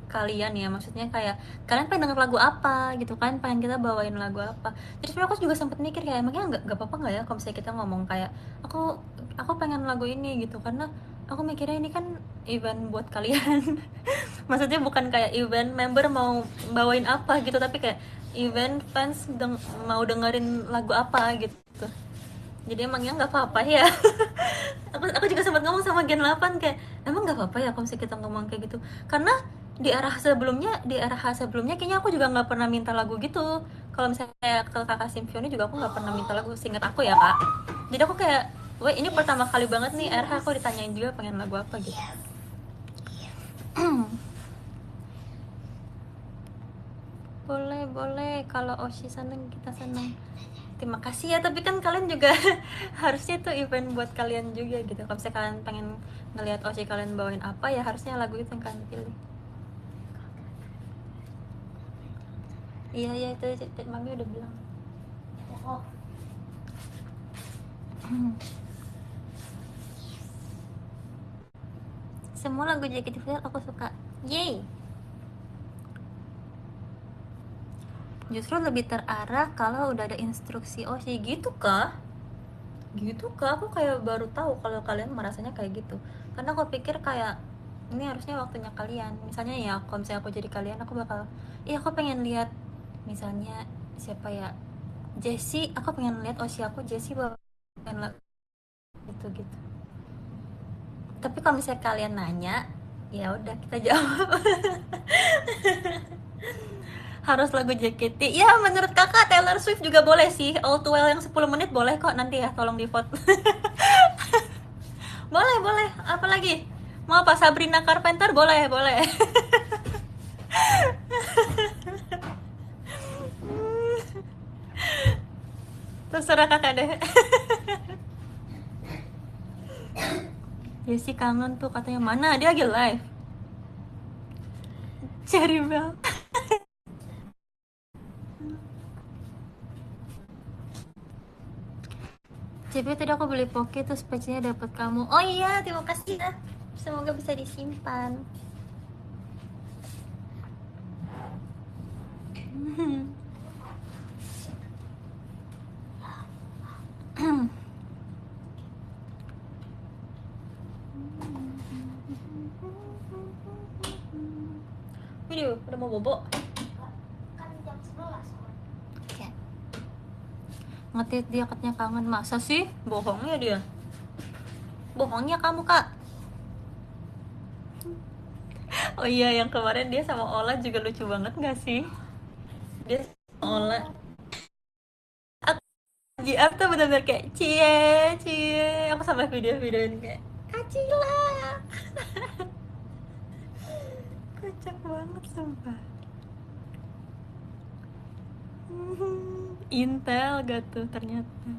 kalian ya, maksudnya kayak kalian pengen denger lagu apa gitu kan, pengen kita bawain lagu apa. Jadi sebenarnya aku juga sempet mikir kayak emangnya nggak apa-apa nggak ya kalau misalnya kita ngomong kayak aku pengen lagu ini gitu, karena aku mikirnya ini kan event buat kalian. Maksudnya bukan kayak event member mau bawain apa gitu, tapi kayak event fans mau dengerin lagu apa gitu. Jadi emangnya nggak apa-apa ya. aku juga sempat ngomong sama Gen 8 kayak emang nggak apa-apa ya kalau misalnya kita ngomong kayak gitu, karena di arah sebelumnya kayaknya aku juga nggak pernah minta lagu gitu. Kalau misalnya ke kakak Simfioni juga aku nggak pernah minta lagu, seingat aku ya kak. Jadi aku kayak wah ini pertama kali banget nih RH aku ditanyain juga pengen lagu apa gitu. Boleh kalau Oshi seneng kita seneng. Terima kasih ya, tapi kan kalian juga harusnya itu event buat kalian juga gitu. Kalau misalnya kalian pengen ngelihat Oshi kalian bawain apa ya harusnya lagu itu yang kalian pilih. Iya itu mami udah bilang. Semua lagu JKT48 aku suka. Yay. Justru lebih terarah kalau udah ada instruksi Oshi gitu kah? Gitu kah? Aku kayak baru tahu kalau kalian merasanya kayak gitu. Karena aku pikir kayak ini harusnya waktunya kalian. Misalnya ya, kalau misalnya aku jadi kalian, aku bakal, iya aku pengen lihat misalnya siapa ya, Jessie, aku pengen lihat Oshi aku Jessie bawain lagu gitu gitu. Tapi kalau misalnya kalian nanya, ya udah kita jawab. Harus lagu JKT ya menurut kakak. Taylor Swift juga boleh sih, All Too Well yang 10 menit boleh kok, nanti ya tolong di vote. boleh apa lagi mau apa, Sabrina Carpenter boleh terserah kakak deh. Jessie kangen tuh katanya, mana dia lagi live. Cherry Bell. CP tadi aku beli pocket terus patchnya dapat kamu. Oh iya, terima kasih ya. Semoga bisa disimpan. Video udah mau bobo. Kan jam 11 kan. Oke. Ngetit dia katanya kangen, masa sih? Bohongnya dia. Bohongnya kamu kak. Oh iya, yang kemarin dia sama Ola juga lucu banget gak sih? Dia sama Ola. JR tuh bener-bener kayak cie. Aku sampai video-videoin kayak Kacila. Kocak banget sumpah. Intel gak tuh ternyata.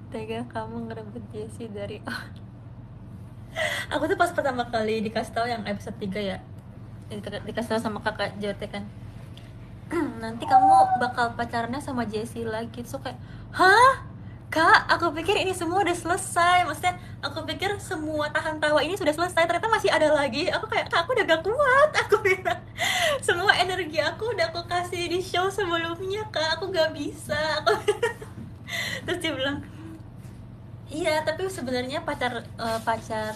Tega kamu ngerebut Jessie dari aku tuh pas pertama kali dikasih tahu yang episode 3 ya, dikasih tahu sama kakak JT kan, nanti kamu bakal pacarnya sama Jessie lagi. So kayak, hah? Kak, aku pikir ini semua udah selesai. Maksudnya, aku pikir semua tahan tawa ini sudah selesai. Ternyata masih ada lagi. Aku kayak, Kak, aku udah gak kuat. Aku bilang, semua energi aku udah aku kasih di show sebelumnya, Kak. Aku gak bisa. Terus dia bilang, iya, tapi sebenarnya pacar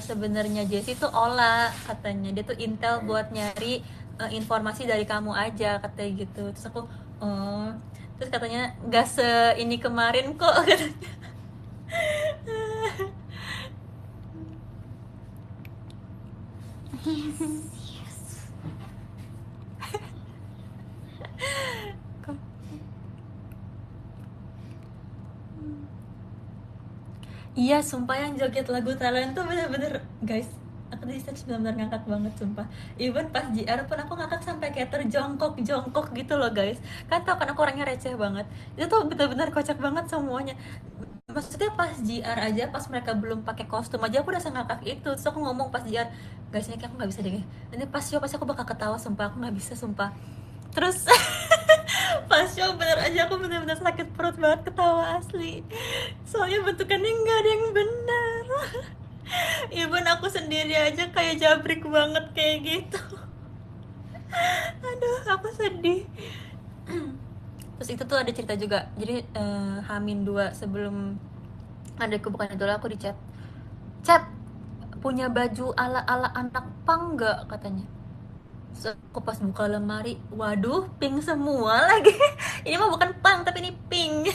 sebenarnya Jessie tuh Ola katanya. Dia tuh intel buat nyari informasi dari kamu aja katanya gitu. Terus aku, oh. Terus katanya gak se ini kemarin kok katanya. Iya, sumpah yang joget lagu Thailand tuh bener-bener, guys, aku di stage bener-bener ngakak banget sumpah. Even pas JR pun aku ngakak sampai kayak terjongkok-jongkok gitu loh guys. Kan tau kan aku orangnya receh banget. Itu tuh bener-bener kocak banget semuanya. Maksudnya pas JR aja, pas mereka belum pakai kostum aja aku udah ngakak itu. Terus aku ngomong pas JR, guys ini kayak aku nggak bisa deh. Ini pas show pasti aku bakal ketawa sumpah, aku nggak bisa sumpah. Terus Pas show bener aja aku bener-bener sakit perut banget ketawa asli. Soalnya bentukannya nggak ada yang benar. Even aku sendiri aja kayak jabrik banget kayak gitu. Aduh, aku sedih. Terus itu tuh ada cerita juga. Jadi Hamin 2 sebelum adekku bukan itu aku di chat. Chat, punya baju ala-ala anak pang nggak katanya. Terus aku pas buka lemari, waduh, pink semua lagi. Ini mah bukan pang tapi ini pink.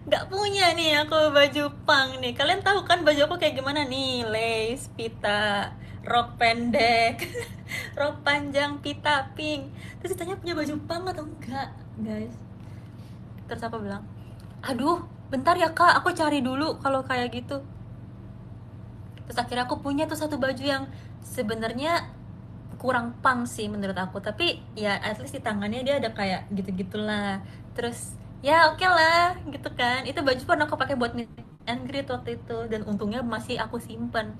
Nggak punya nih aku baju pang nih. Kalian tahu kan baju aku kayak gimana nih? Lace, pita, rok pendek, rok panjang, pita, pink. Terus ditanya punya baju pang atau enggak, guys? Terus aku bilang, aduh, bentar ya kak, aku cari dulu kalau kayak gitu. Terus akhirnya aku punya tuh satu baju yang sebenarnya kurang pang sih menurut aku, tapi ya at least di tangannya dia ada kayak gitu-gitulah. Terus ya oke lah gitu kan, itu baju pernah aku pakai buat meet and greet waktu itu dan untungnya masih aku simpen.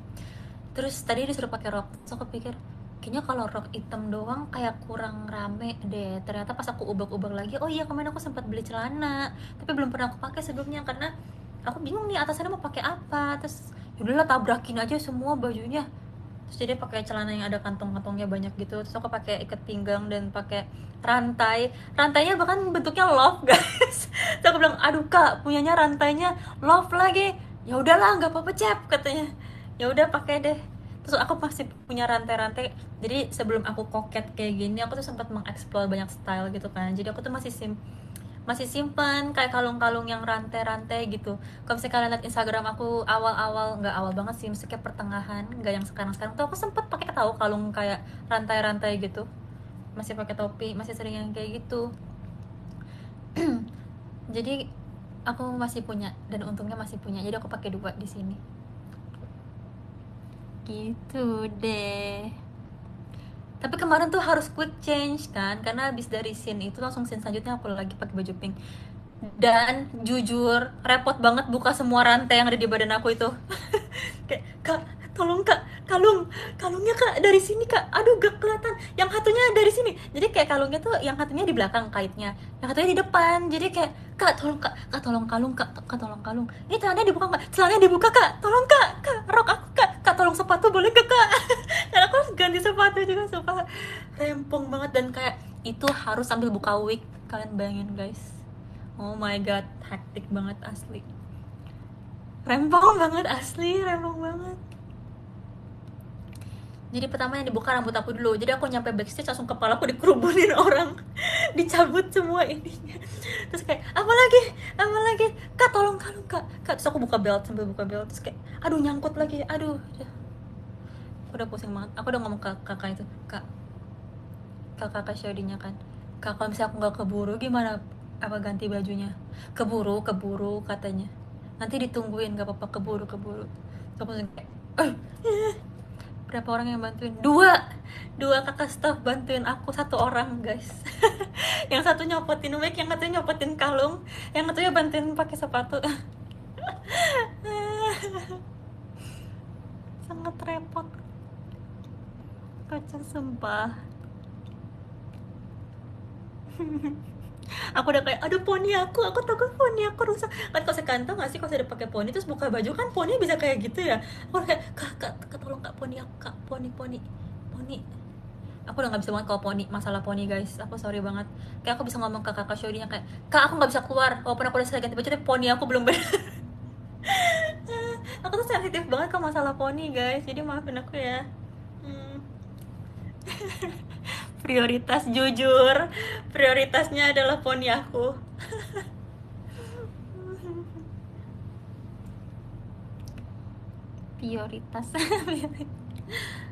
Terus tadi disuruh pakai rok, terus aku pikir kayaknya kalau rok hitam doang kayak kurang rame deh. Ternyata pas aku ubah-ubah lagi, oh iya kemarin aku sempat beli celana tapi belum pernah aku pakai sebelumnya karena aku bingung nih atasannya mau pakai apa. Terus yaudahlah tabrakin aja semua bajunya. Terus jadi pakai celana yang ada kantong-kantongnya banyak gitu. Terus aku pakai ikat pinggang dan pakai rantainya bahkan bentuknya love guys. Terus aku bilang, aduh kak punyanya rantainya love lagi. Ya udahlah nggak apa-apa cep katanya. Ya udah pakai deh. Terus aku masih punya rantai-rantai. Jadi sebelum aku koket kayak gini aku tuh sempat mengeksplor banyak style gitu kan. Jadi aku tuh masih simpan kayak kalung-kalung yang rantai-rantai gitu. Kalau misalnya kalian lihat Instagram aku awal-awal, nggak awal banget sih, mesti kayak pertengahan, nggak yang sekarang-sekarang tuh aku sempet pakai tahu kalung kayak rantai-rantai gitu. Masih pakai topi, masih sering yang kayak gitu. Jadi aku masih punya dan untungnya masih punya. Jadi aku pakai dua di sini. Gitu deh. Tapi kemarin tuh harus quick change kan karena habis dari scene itu langsung scene selanjutnya aku lagi pakai baju pink. Dan jujur repot banget buka semua rantai yang ada di badan aku itu. Kayak kak tolong kak, kalungnya kak dari sini kak, aduh gak kelihatan, yang satunya dari sini. Jadi kayak kalungnya tuh yang satunya di belakang kaitnya, yang satunya di depan. Jadi kayak kak tolong kak, kak tolong kalung kak, kak tolong kalung, ini celananya dibuka kak, celananya dibuka kak, tolong kak rok aku kak tolong sepatu boleh gak kak. Karena aku harus ganti sepatu juga, sumpah rempong banget. Dan kayak itu harus sambil buka wig, kalian bayangin guys. Oh my god, hektik banget asli. Rempong banget asli, rempong banget. Jadi pertama yang dibuka rambut aku dulu. Jadi aku nyampe backstage langsung kepala aku dikerubunin orang. Dicabut semua ininya. Terus kayak, apa lagi? Kak tolong kalung kak. Kak, terus aku buka belt sambil buka belt. Terus kayak, aduh nyangkut lagi. Aduh. Aku udah pusing banget. Aku udah ngomong ke kakak itu. Kakak Shodinya kan. Kak, kalau misalnya aku gak keburu gimana? Apa ganti bajunya? Keburu katanya. Nanti ditungguin gak apa-apa, keburu. Terus aku kayak, berapa orang yang bantuin? Dua kakak staff bantuin aku, satu orang guys. Yang satu nyopotin mic, yang satu nyopotin kalung, yang satunya bantuin pakai sepatu. Sangat repot, kocak sumpah. Aku udah kayak aduh poni aku takut poni aku rusak kan. Kalau sekantong nggak sih kalau saya pakai poni terus buka baju kan poni bisa kayak gitu ya. Aku udah kayak kak tolong kak poni aku kak, poni. Aku udah nggak bisa banget kalau poni, masalah poni guys, aku sorry banget. Kayak aku bisa ngomong ke kakak Shodinya kayak kak aku nggak bisa keluar walaupun aku udah selesai ganti baju tapi poni aku belum benar. Aku tuh sensitif banget ke masalah poni guys, jadi maafin aku ya. hmm. Prioritas, jujur prioritasnya adalah poni aku. Prioritas.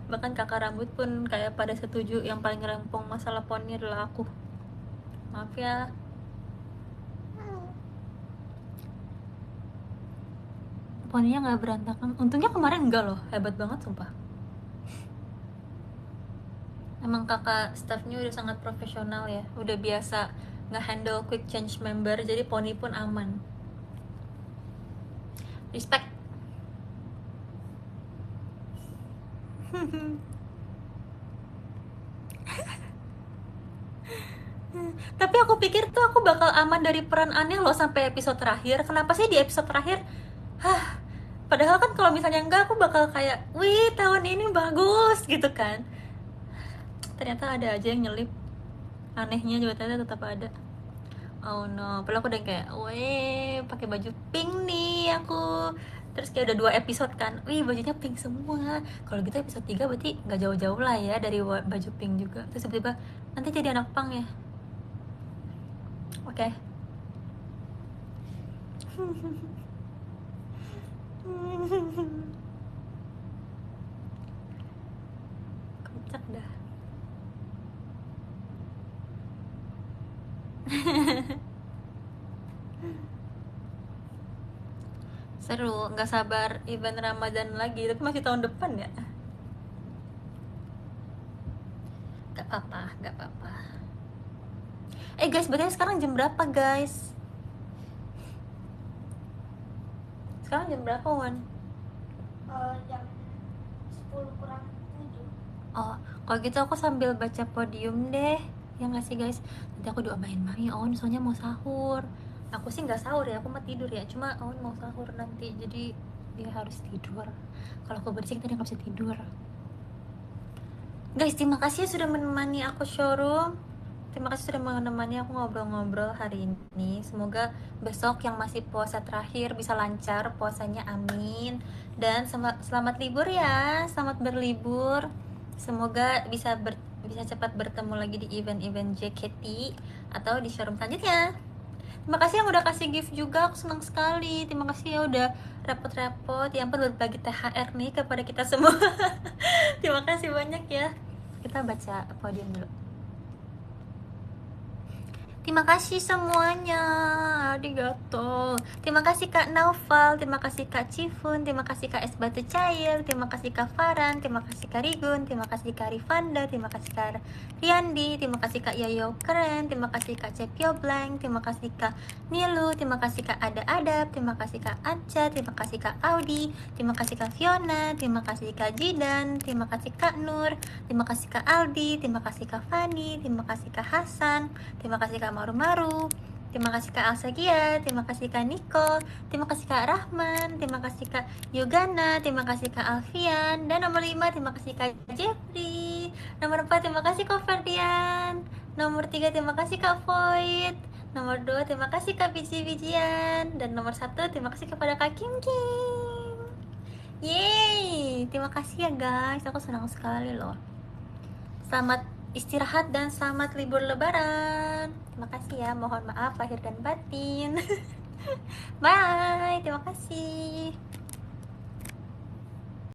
Bahkan kakak rambut pun kayak pada setuju yang paling rempong masalah poni adalah aku. Maaf ya. Poninya nggak berantakan, untungnya kemarin enggak loh, hebat banget sumpah. Emang kakak staffnya udah sangat profesional ya, udah biasa nge-handle quick change member, jadi poni pun aman. Respect. Tapi aku pikir tuh aku bakal aman dari peran aneh loh sampai episode terakhir. Kenapa sih di episode terakhir? Hah, padahal kan kalau misalnya enggak aku bakal kayak, wih tahun ini bagus gitu kan. Ternyata ada aja yang nyelip. Anehnya juga ternyata tetap ada. Oh no, padahal aku udah kayak, weh pakai baju pink nih aku. Terus kayak udah 2 episode kan, wih bajunya pink semua. Kalau gitu episode 3 berarti nggak jauh-jauh lah ya dari baju pink juga. Terus tiba-tiba nanti jadi anak pang ya. Oke. Kocak dah. Seru, nggak sabar event Ramadan lagi, tapi masih tahun depan ya. Gak apa-apa, gak apa-apa. Guys, berarti sekarang jam berapa guys? Sekarang jam berapa Wan? Jam 10 kurang 7. Oh, kalau gitu aku sambil baca podium deh. Ya nggak sih guys? Nanti aku diomelin Mami, Owen soalnya mau sahur. Aku sih nggak sahur ya, aku mau tidur ya. Cuma Owen mau sahur nanti, jadi dia harus tidur. Kalau aku berisik tadi nggak bisa tidur. Guys, terima kasih sudah menemani aku showroom. Terima kasih sudah menemani aku ngobrol-ngobrol hari ini. Semoga besok yang masih puasa terakhir bisa lancar puasanya, amin. Dan selamat libur ya, selamat berlibur. Semoga bisa cepat bertemu lagi di event-event JKT atau di showroom selanjutnya. Terima kasih yang udah kasih gift juga, aku senang sekali. Terima kasih ya udah repot-repot, yang berbagi THR nih kepada kita semua. Terima kasih banyak ya. Kita baca podium dulu. Terima kasih semuanya, arigato. Terima kasih Kak Naufal, terima kasih Kak Cifun, terima kasih Kak Es Batu Cair, terima kasih Kak Faran, terima kasih Kak Rigun, terima kasih Kak Rifanda, terima kasih Kak Riandi, terima kasih Kak Yoyo Keren, terima kasih Kak Cepio Blank, terima kasih Kak Nilu, terima kasih Kak Ada Adab, terima kasih Kak Aca, terima kasih Kak Audi, terima kasih Kak Fiona, terima kasih Kak Jidan, terima kasih Kak Nur, terima kasih Kak Aldi, terima kasih Kak Fani, terima kasih Kak Hasan, terima kasih Kak Maru-Maru, terima kasih Kak Alsagia, terima kasih Kak Niko, terima kasih Kak Rahman, terima kasih Kak Yogana, terima kasih Kak Alfian, dan nomor 5 terima kasih Kak Jeffrey, nomor 4 terima kasih Kak Ferdian, nomor 3 terima kasih Kak Void, nomor 2 terima kasih Kak Biji-Bijian, dan nomor 1 terima kasih kepada Kak Kim Kim. Yeay, terima kasih ya guys, aku senang sekali loh. Selamat istirahat dan selamat libur lebaran. Terima kasih ya, mohon maaf lahir dan batin. Bye, terima kasih.